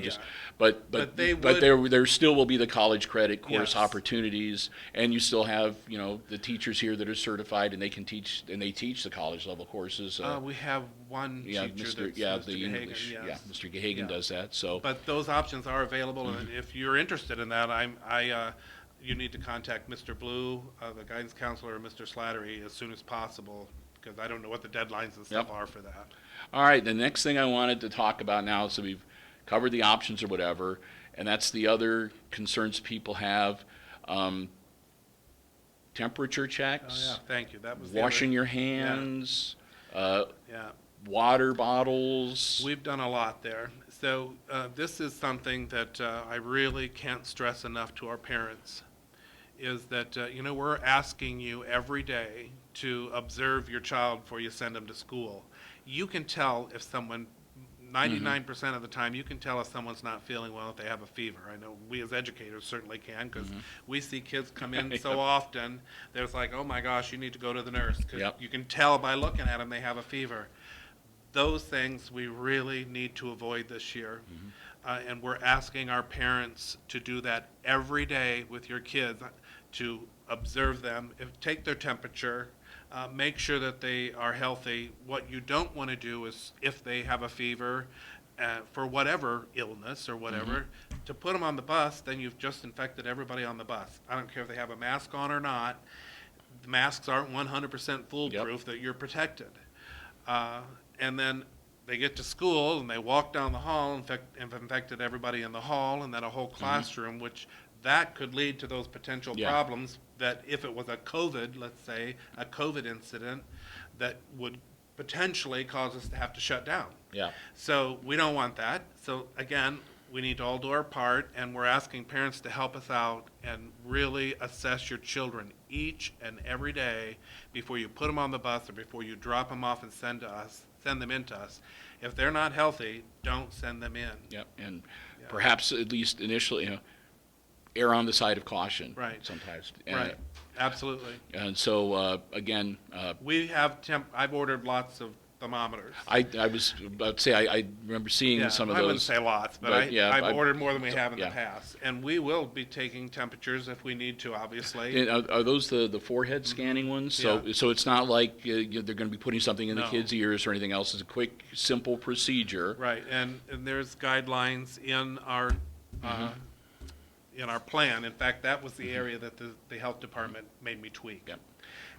But they there still will be the college credit course Yes. opportunities, and you still have the teachers here that are certified and they can teach and they teach the college level courses. We have one teacher that's the Mr. English. Gahagan, Yeah, yes. Mr. Gahagan does that. So, But those options are available, and if you're interested in that, you need to contact Mr. Blue, the guidance counselor, or Mr. Slattery as soon as possible, because I don't know what the deadlines and stuff are for that. all right. The next thing I wanted to talk about now, so we've covered the options or whatever, and that's the other concerns people have. Temperature checks. Oh, yeah, thank you. That was Washing the your hands. other, yeah. Water bottles. We've done a lot there. So this is something that I really can't stress enough to our parents, is that, we're asking you every day to observe your child before you send them to school. You can tell if someone, 99% of the time, you can tell if someone's not feeling well if they have a fever. I know we as educators certainly can, because we see kids come in so often, there's like, oh my gosh, you need to go to the nurse, because you can tell by looking at them they have a fever. Those things we really need to avoid this year. And we're asking our parents to do that every day with your kids, to observe them, take their temperature, make sure that they are healthy. What you don't want to do is, if they have a fever for whatever illness or whatever, to put them on the bus, then you've just infected everybody on the bus. I don't care if they have a mask on or not. The masks aren't 100% foolproof that you're protected. And then they get to school and they walk down the hall and infected everybody in the hall, and then a whole classroom, which that could lead to those potential problems that if it was a COVID, let's say, a COVID incident, that would potentially cause us to have to shut down. Yeah. So we don't want that. So again, we need to all do our part, and we're asking parents to help us out and really assess your children each and every day before you put them on the bus or before you drop them off and send them in to us. If they're not healthy, don't send them in. Yep, and perhaps at least initially, err on the side of caution. Right. Sometimes. Right. Absolutely. And so again, We have I've ordered lots of thermometers. I was about to say I remember seeing some of I those. wouldn't say lots, but I've ordered more than we have in the past, and we will be taking temperatures if we need to, obviously. And are those the forehead scanning ones? So it's not like they're going to be putting something in the kids' ears or anything else. It's a quick, simple procedure. Right, and there's guidelines in our plan. In fact, that was the area that the health department made me tweak. Yep.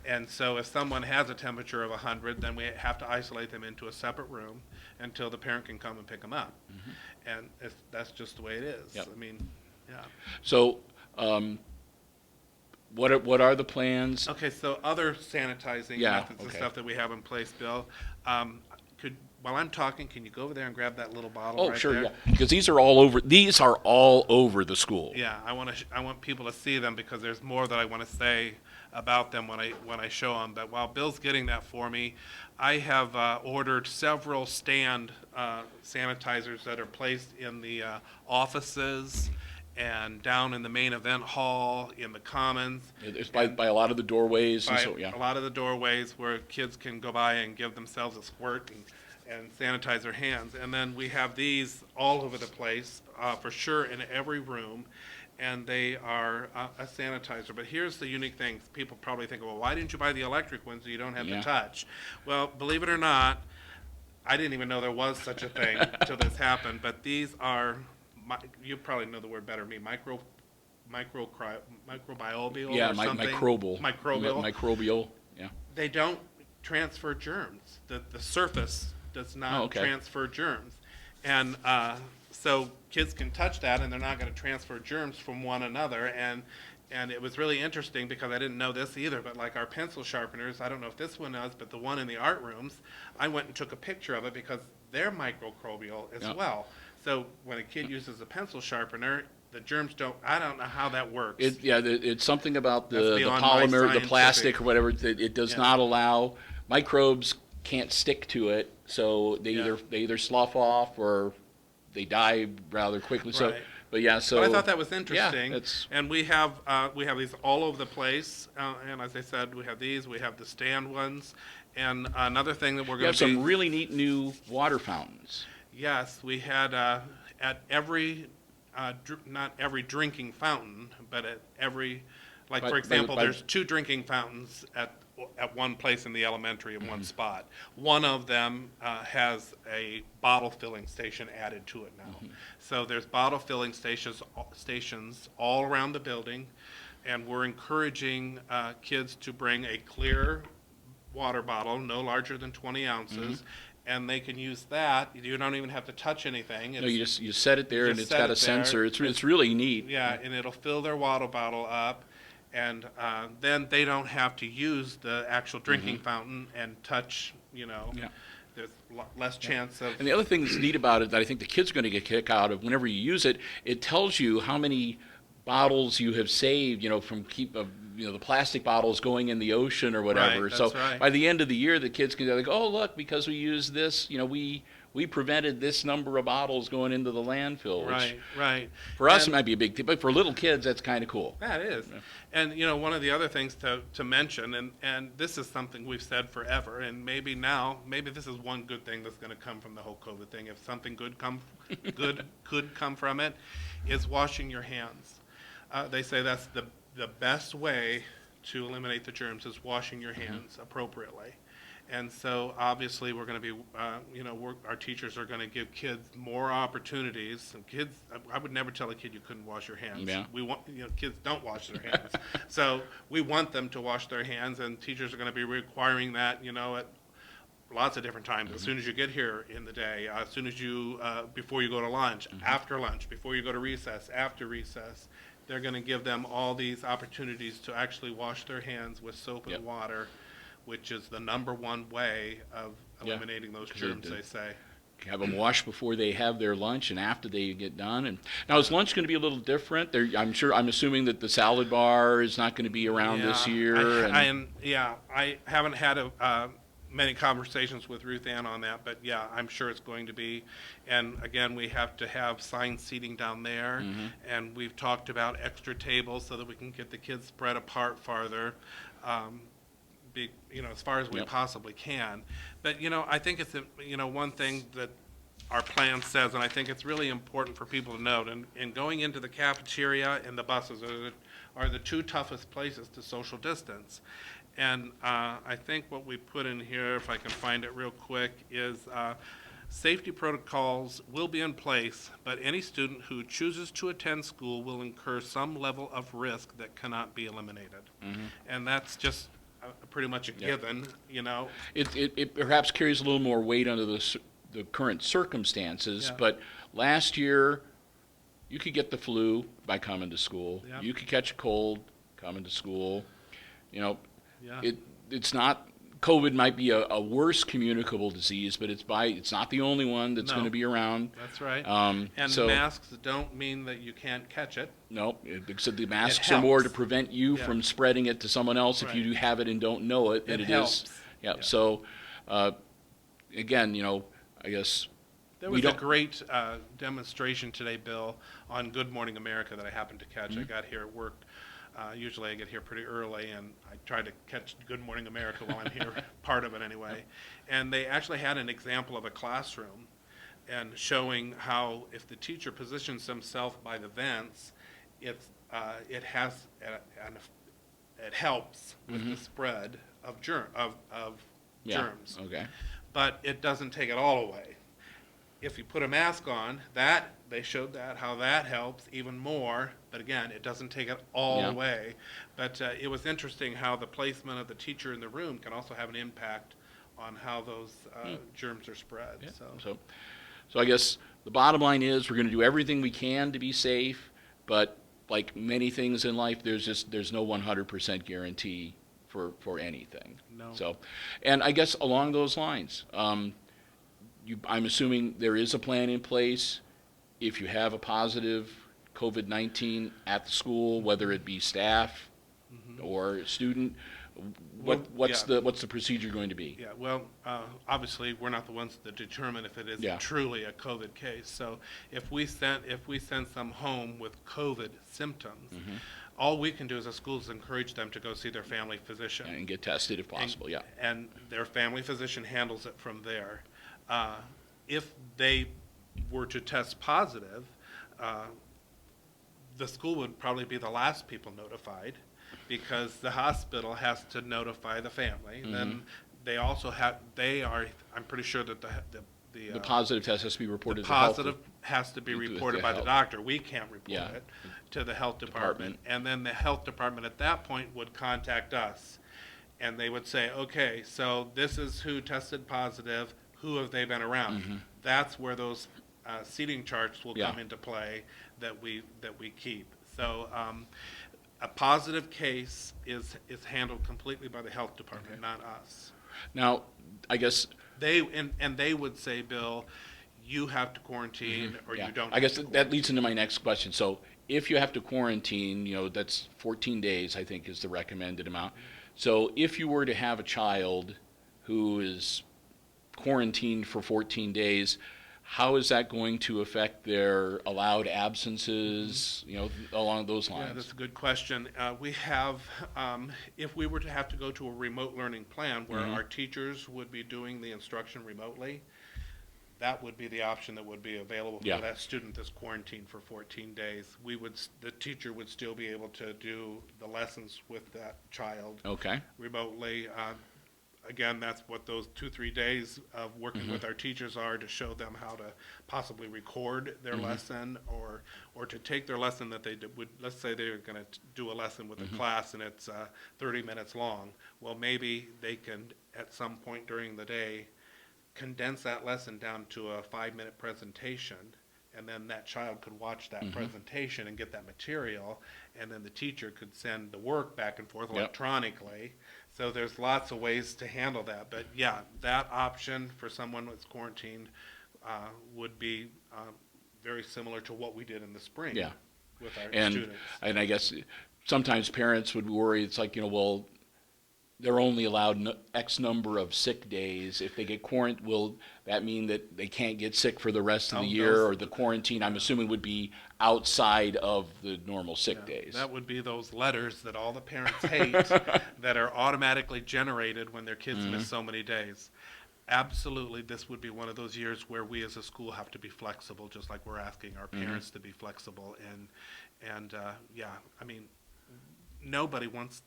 And so if someone has a temperature of 100, then we have to isolate them into a separate room until the parent can come and pick them up. And that's just the way it is. Yep. I mean, yeah. So what are the plans? Okay, so other sanitizing methods and stuff that we have in place, Bill. While I'm talking, can you go over there and grab that little bottle right sure, there? yeah. Because these are all over the school. Yeah, I want people to see them because there's more that I want to say about them when I show them. But while Bill's getting that for me, I have ordered several stand sanitizers that are placed in the offices and down in the main event hall, in the commons. It's by a lot of the doorways. A lot of the doorways where kids can go by and give themselves a squirt and sanitize their hands. And then we have these all over the place, for sure in every room, and they are a sanitizer. But here's the unique thing. People probably think, well, why didn't you buy the electric ones so you don't have to touch? Well, believe it or not, I didn't even know there was such a thing until this happened, but these are, you probably know the word better than me, microbial or something. Microbial, yeah. They don't transfer germs. The surface does not transfer germs. And so kids can touch that and they're not going to transfer germs from one another. And it was really interesting because I didn't know this either, but like our pencil sharpeners, I don't know if this one does, but the one in the art rooms, I went and took a picture of it because they're microbial as well. So when a kid uses a pencil sharpener, the germs I don't know how that works. It's something about the polymer, the plastic or whatever, it does not allow, microbes can't stick to it, so they either slough off or they die rather quickly. So, right. But I thought that was interesting. Yeah, and we have these all over the place. And as I said, we have these. We have the stand ones. And another thing that we're going to some really neat new water fountains. Yes, we had at every not every drinking fountain, but at every for example, there's 2 drinking fountains at one place in the elementary in one spot. One of them has a bottle filling station added to it now. So there's bottle filling stations all around the building, and we're encouraging kids to bring a clear water bottle, no larger than 20 ounces, and they can use that. You don't even have to touch anything. No, you set it there, and it's got a sensor. It's really neat. Yeah, and it'll fill their water bottle up. And then they don't have to use the actual drinking fountain and touch, there's less chance of... And the other thing that's neat about it that I think the kids are going to get a kick out of whenever you use it, it tells you how many bottles you have saved, from the plastic bottles going in the ocean or whatever. Right, so right. By the end of the year, the kids can go like, oh, look, because we used this, we prevented this number of bottles going into the landfill. Right. For us, it might be a big thing, but for little kids, that's kind of cool. That is. Yeah. And, one of the other things to mention, and this is something we've said forever, and maybe this is one good thing that's going to come from the whole COVID thing. If something good could come from it, is washing your hands. They say that's the best way to eliminate the germs is washing your hands appropriately. And so obviously we're going to be, our teachers are going to give kids more opportunities. And kids, I would never tell a kid you couldn't wash your hands. Yeah. We want, kids don't wash their hands. So we want them to wash their hands, and teachers are going to be requiring that, at lots of different times. As soon as you get here in the day, as soon as you, before you go to lunch, after lunch, before you go to recess, after recess. They're going to give them all these opportunities to actually wash their hands with soap and water, which is the #1 way of eliminating those germs, they say. have them wash before they have their lunch and after they get done. And now, is lunch going to be a little different? I'm assuming that the salad bar is not going to be around this year. I haven't had many conversations with Ruth Ann on that, but yeah, I'm sure it's going to be. And again, we have to have assigned seating down there, and we've talked about extra tables so that we can get the kids spread apart farther. As far as we possibly can. But, I think it's, one thing that our plan says, and I think it's really important for people to note, and going into the cafeteria and the buses are the two toughest places to social distance. And I think what we put in here, if I can find it real quick, is safety protocols will be in place, but any student who chooses to attend school will incur some level of risk that cannot be eliminated. And that's just pretty much a given, It perhaps carries a little more weight under the current circumstances, but last year you could get the flu by coming to school. You could catch a cold coming to school. It's not, COVID might be a worse communicable disease, but it's not the only one that's going to be around. That's right. And so masks don't mean that you can't catch it. No, except the masks are more to prevent you from spreading it to someone else if you do have it and don't know it. That it helps. is. Yeah. So again, I guess there was a great demonstration today, Bill, on Good Morning America that I happened to catch. I got here at work. Usually I get here pretty early, and I try to catch Good Morning America while I'm here, part of it anyway. And they actually had an example of a classroom and showing how if the teacher positions himself by the vents, it helps with the spread of germs. Okay. But it doesn't take it all away. If you put a mask on, they showed how that helps even more, but again, it doesn't take it all away. But it was interesting how the placement of the teacher in the room can also have an impact on how those germs are spread. Yeah. So I guess the bottom line is we're going to do everything we can to be safe, but like many things in life, there's no 100% guarantee for anything. No. So, and I guess along those lines, I'm assuming there is a plan in place if you have a positive COVID-19 at the school, whether it be staff or student. What's the procedure going to be? Yeah, well, obviously we're not the ones that determine if it is truly a COVID case. So if we send some home with COVID symptoms, all we can do as a school is encourage them to go see their family physician and get tested if possible. And their family physician handles it from there. If they were to test positive, the school would probably be the last people notified, because the hospital has to notify the family. Then they also I'm pretty sure that the positive test has to be reported to the positive has to be reported by the doctor. We can't report it to the health department. And then the health department at that point would contact us, and they would say, okay, so this is who tested positive. Who have they been around? That's where those seating charts will come into play that we keep. So a positive case is handled completely by the health department, not us. Now, I guess they would say, Bill, you have to quarantine or you don't. I guess that leads into my next question. So if you have to quarantine, that's 14 days, I think, is the recommended amount. So if you were to have a child who is quarantined for 14 days, how is that going to affect their allowed absences, along those lines? Yeah, that's a good question. We have, if we were to have to go to a remote learning plan where our teachers would be doing the instruction remotely, that would be the option that would be available for that student that's quarantined for 14 days. The teacher would still be able to do the lessons with that child remotely. Again, that's what those 2-3 days of working with our teachers are, to show them how to possibly record their lesson or to take their lesson that they would, let's say they're going to do a lesson with a class and it's 30 minutes long. Well, maybe they can, at some point during the day, condense that lesson down to a 5-minute presentation, and then that child could watch that presentation and get that material, and then the teacher could send the work back and forth electronically. So there's lots of ways to handle that. But yeah, that option for someone that's quarantined would be very similar to what we did in the spring Yeah. with our And students. and I guess sometimes parents would worry. It's like, well, they're only allowed X number of sick days. If they get quarantined, will that mean that they can't get sick for the rest of the year? Or the quarantine, I'm assuming, would be outside of the normal sick days. That would be those letters that all the parents hate that are automatically generated when their kids miss so many days. Absolutely, this would be one of those years where we as a school have to be flexible, just like we're asking our parents to be flexible. And yeah, I mean, nobody wants,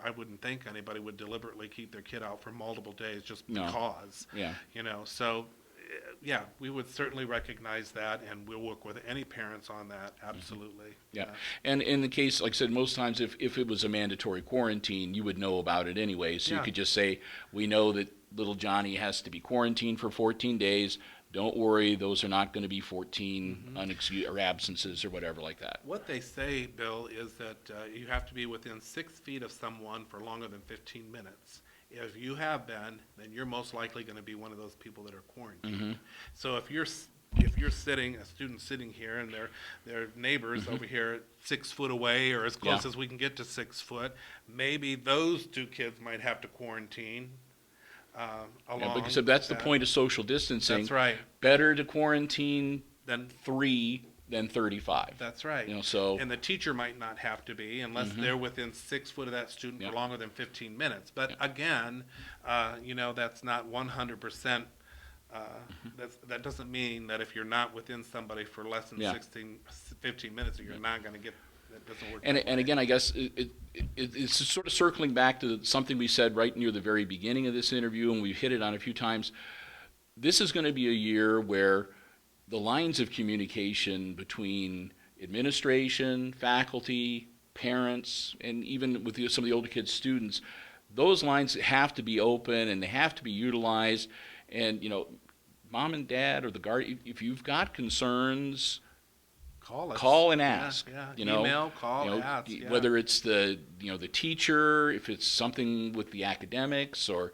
I wouldn't think anybody would deliberately keep their kid out for multiple days just because. Yeah. So yeah, we would certainly recognize that, and we'll work with any parents on that, absolutely. Yeah. And in the case, like I said, most times if it was a mandatory quarantine, you would know about it anyway. So you could just say, we know that little Johnny has to be quarantined for 14 days. Don't worry, those are not going to be 14 unexcused or absences or whatever like that. What they say, Bill, is that you have to be within 6 feet of someone for longer than 15 minutes. If you have been, then you're most likely going to be one of those people that are quarantined. So if you're sitting, a student sitting here, and their neighbors over here 6 foot away or as close as we can get to 6 foot, maybe those two kids might have to quarantine. Because that's the point of social distancing. That's right. Better to quarantine Then 3 than 35. That's right. So and the teacher might not have to be unless they're within 6 foot of that student for longer than 15 minutes. But again, that's not 100%. That doesn't mean that if you're not within somebody for less than 15 minutes, that you're not going to get. That doesn't work. And again, I guess it's sort of circling back to something we said right near the very beginning of this interview, and we've hit it on a few times. This is going to be a year where the lines of communication between administration, faculty, parents, and even with some of the older kids, students, those lines have to be open and they have to be utilized. And, mom and dad or the guardian, if you've got concerns, call and ask. Email, call, ask. Whether it's the teacher, if it's something with the academics, or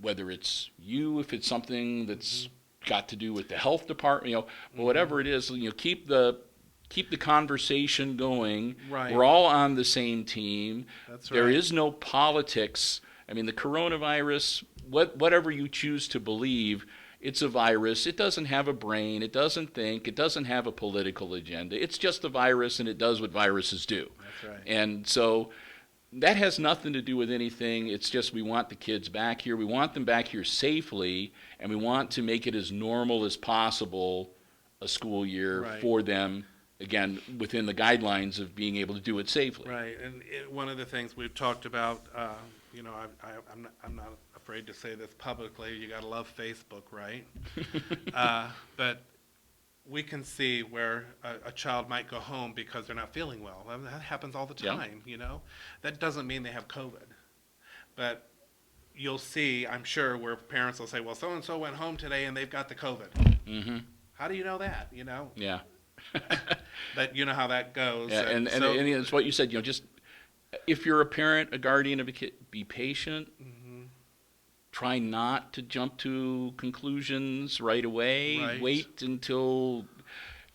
whether it's you, if it's something that's got to do with the health department, whatever it is, keep the conversation going. Right. We're all on the same team. That's right. There is no politics. I mean, the coronavirus, whatever you choose to believe, it's a virus. It doesn't have a brain. It doesn't think. It doesn't have a political agenda. It's just a virus, and it does what viruses do. That's right. And so that has nothing to do with anything. It's just we want the kids back here. We want them back here safely, and we want to make it as normal as possible a school year for them, again, within the guidelines of being able to do it safely. Right. And one of the things we've talked about, I'm not afraid to say this publicly. You got to love Facebook, right? But we can see where a child might go home because they're not feeling well. I mean, that happens all the time, That doesn't mean they have COVID. But you'll see, I'm sure, where parents will say, well, so-and-so went home today and they've got the COVID. Mm-hmm. How do you know that, Yeah. But you know how that goes. Yeah, and it's what you said, just if you're a parent, a guardian of a kid, be patient. Try not to jump to conclusions right away. Right. Wait until,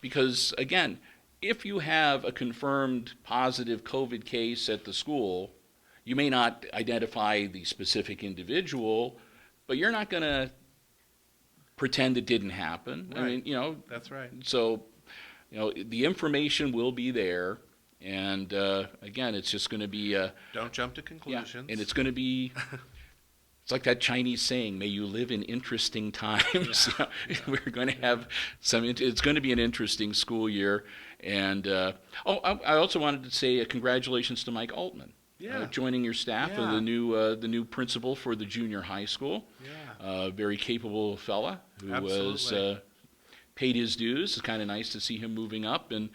because again, if you have a confirmed positive COVID case at the school, you may not identify the specific individual, but you're not going to pretend it didn't happen. Right. I mean, That's right. So, the information will be there. And again, it's just going to be Don't jump to conclusions. and it's going to be. It's like that Chinese saying, may you live in interesting times. We're going to have it's going to be an interesting school year. And, I also wanted to say congratulations to Mike Altman. Joining your staff, the new principal for the junior high school. Very capable fella who was paid his dues. It's kind of nice to see him moving up, and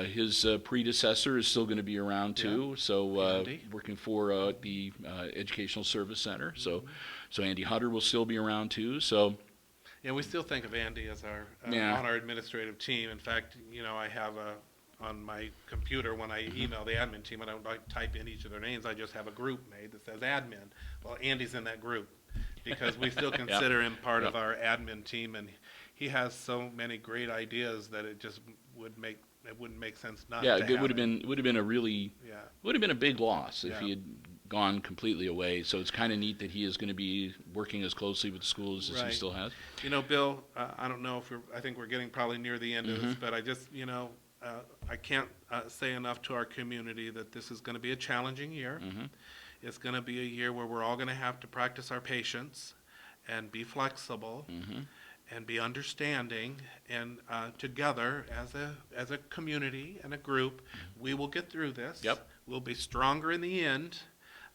his predecessor is still going to be around too. So working for the Educational Service Center. So Andy Hutter will still be around too. So. Yeah, we still think of Andy as our on our administrative team. In fact, I have on my computer when I email the admin team, I don't type in each of their names. I just have a group made that says admin. Well, Andy's in that group because we still consider him part of our admin team, and he has so many great ideas that it just wouldn't make sense not Yeah, to it have would have been a really Yeah. would have been a big loss if Yeah. he had gone completely away. So it's kind of neat that he is going to be working as closely with the schools as he Right. still has. You know, Bill, I don't know if I think we're getting probably near the end of this, but I just, I can't say enough to our community that this is going to be a challenging year. It's going to be a year where we're all going to have to practice our patience and be flexible and be understanding, and together as a community and a group, we will get through this. Yep. We'll be stronger in the end.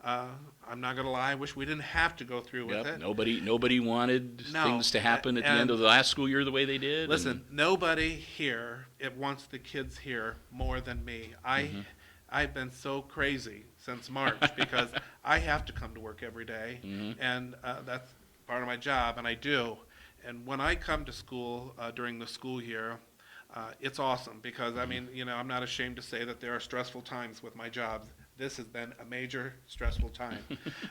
I'm not going to lie, I wish we didn't have to go through with it. Nobody wanted No, things to happen at the end of the last school year the way they did. Listen, nobody here wants the kids here more than me. I've been so crazy since March because I have to come to work every day, and that's part of my job, and I do. And when I come to school during the school year, it's awesome because, I mean, I'm not ashamed to say that there are stressful times with my job. This has been a major stressful time.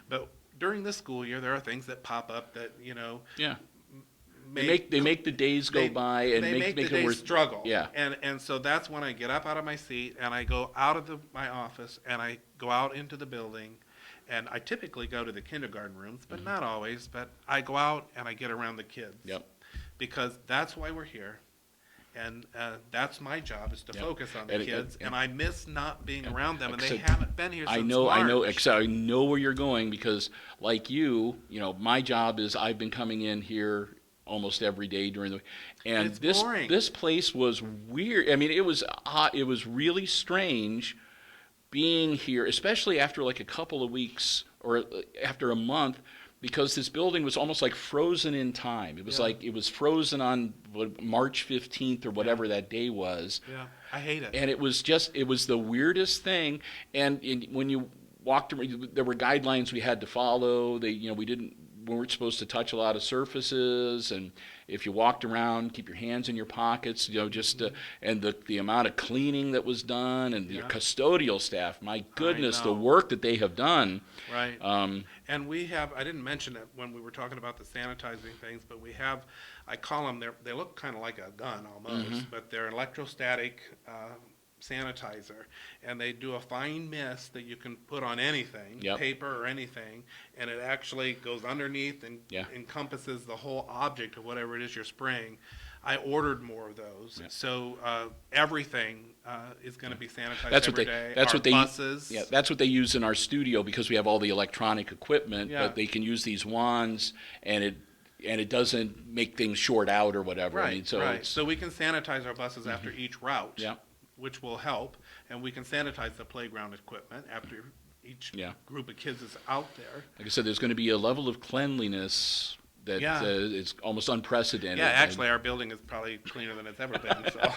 But during this school year, there are things that pop up that, yeah. They make the days go by and make the it days worth. struggle. Yeah. And so that's when I get up out of my seat and I go out of my office and I go out into the building, and I typically go to the kindergarten rooms, but not always. But I go out and I get around the kids. Yep. Because that's why we're here. And that's my job, is to Yep. focus on the kids, and I miss not being around them, and they Except- haven't been here since I know where you're going because, like you, my job is I've been coming in here almost every day during the, and It's this boring. this place was weird. I mean, it was really strange being here, especially after like a couple of weeks or after a month, because this building was almost like frozen in time. It was like it was frozen on March 15th or whatever that day was. Yeah, I hate it. And it was the weirdest thing. And when you walked around, there were guidelines we had to follow. We weren't supposed to touch a lot of surfaces, and if you walked around, keep your hands in your pockets, and the amount of cleaning that was done, and the custodial staff, my goodness, the work that they have done. Right. And we have, I didn't mention it when we were talking about the sanitizing things, but we have, I call them, they look kind of like a gun almost, but they're electrostatic sanitizer, and they do a fine mist that you can put on anything, paper or anything, and it actually goes underneath and encompasses the whole object of whatever it is you're spraying. I ordered more of those, so everything is going to be sanitized every day. That's Our what they buses. Yeah, that's what they use in our studio because we have all the electronic equipment. Yeah. But they can use these wands, and it doesn't make things short out or whatever. Right, I mean, so right. So we can sanitize our buses after each route. Yeah. Which will help, and we can sanitize the playground equipment after each group of kids is out there. Like I said, there's going to be a level of cleanliness that is almost unprecedented. Yeah, actually, our building is probably cleaner than it's ever been. So,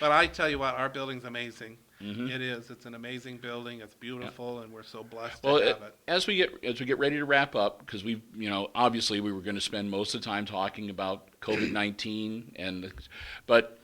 but I tell you what, our building's amazing. It is. It's an amazing building. It's beautiful, and we're so blessed to have it. As we get ready to wrap up, because obviously we were going to spend most of the time talking about COVID-19, but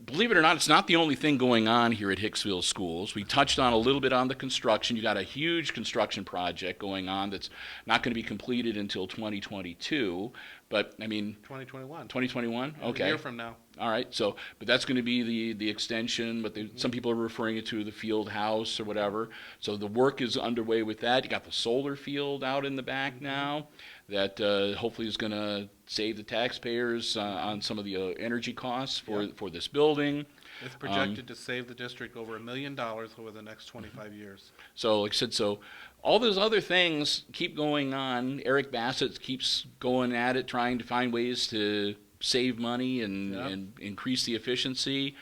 believe it or not, it's not the only thing going on here at Hicksville Schools. We touched on a little bit on the construction. You got a huge construction project going on that's not going to be completed until 2022. But I mean, 2021. 2021. Okay. A year from now. All right. So, but that's going to be the extension. But some people are referring it to the field house or whatever. So the work is underway with that. You got the solar field out in the back now that hopefully is going to save the taxpayers on some of the energy costs for this building. It's projected to save the district over $1 million over the next 25 years. So, like I said, all those other things keep going on. Eric Bassett keeps going at it, trying to find ways to save money and increase the efficiency.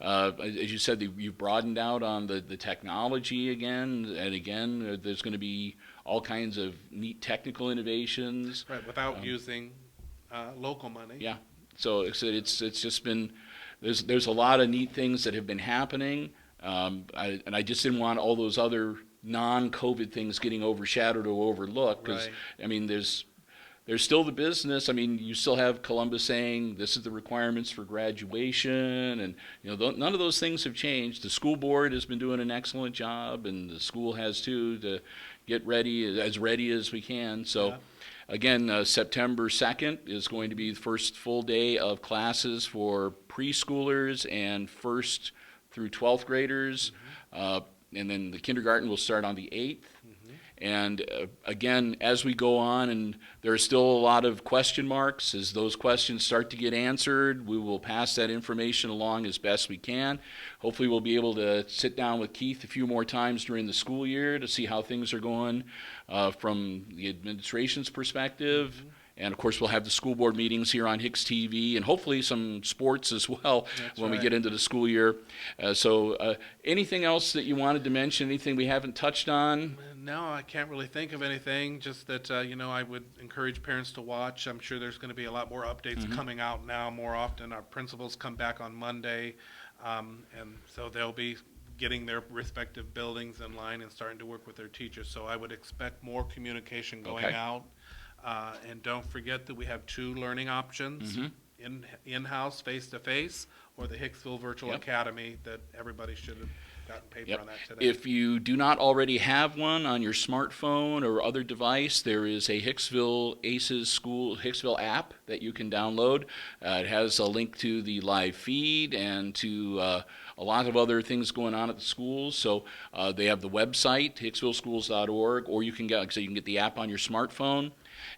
As you said, you've broadened out on the technology again and again. There's going to be all kinds of neat technical innovations. Right, without using local money. Yeah. So it's just been there's a lot of neat things that have been happening, and I just didn't want all those other non-COVID things getting overshadowed or overlooked because I mean there's still the business. I mean, you still have Columbus saying this is the requirements for graduation, and none of those things have changed. The school board has been doing an excellent job, and the school has too, to get ready as we can. So. Yeah. Again, September 2nd is going to be the first full day of classes for preschoolers and 1st through 12th graders. And then the kindergarten will start on the 8th. And again, as we go on, and there are still a lot of question marks, as those questions start to get answered, we will pass that information along as best we can. Hopefully we'll be able to sit down with Keith a few more times during the school year to see how things are going from the administration's perspective. And of course, we'll have the school board meetings here on HIX-TV, and hopefully some sports as well. That's when right. we get into the school year. So anything else that you wanted to mention, anything we haven't touched on? No, I can't really think of anything. Just that, I would encourage parents to watch. I'm sure there's going to be a lot more updates coming out now more often. Our principals come back on Monday, and so they'll be getting their respective buildings in line and starting to work with their teachers. So I would expect more communication going out. And don't forget that we have 2 learning options, in-house, face-to-face, or the Hicksville Virtual Academy that everybody should have gotten paper on that today. If you do not already have one on your smartphone or other device, there is a Hicksville ACES School Hicksville app that you can download. It has a link to the live feed and to a lot of other things going on at the schools. So they have the website, hicksvilleschools.org, or you can get the app on your smartphone.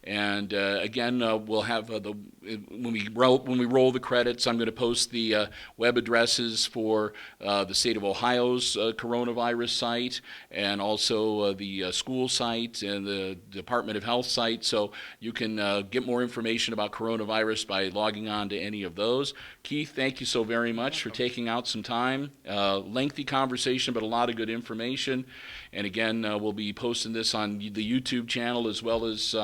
And again, we'll have when we roll the credits, I'm going to post the web addresses for the state of Ohio's coronavirus site, and also the school site and the Department of Health site. So you can get more information about coronavirus by logging on to any of those. Keith, thank you so very much for taking out some time. Lengthy conversation, but a lot of good information. And again, we'll be posting this on the YouTube channel as well as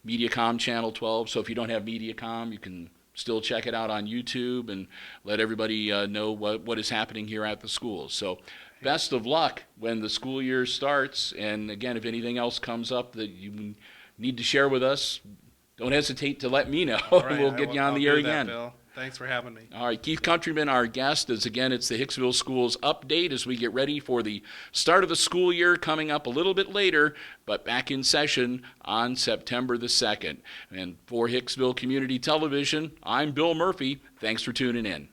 Mediacom Channel 12. So if you don't have Mediacom, you can still check it out on YouTube and let everybody know what is happening here at the schools. So best of luck when the school year starts. And again, if anything else comes up that you need to share with us, don't hesitate to let me know. Right, We'll get you on the I'll air do that, again. Bill. Thanks for having me. All right, Keith Countryman, our guest, is again, it's the Hicksville Schools Update as we get ready for the start of the school year coming up a little bit later, but back in session on September the 2nd. And for Hicksville Community Television, I'm Bill Murphy. Thanks for tuning in.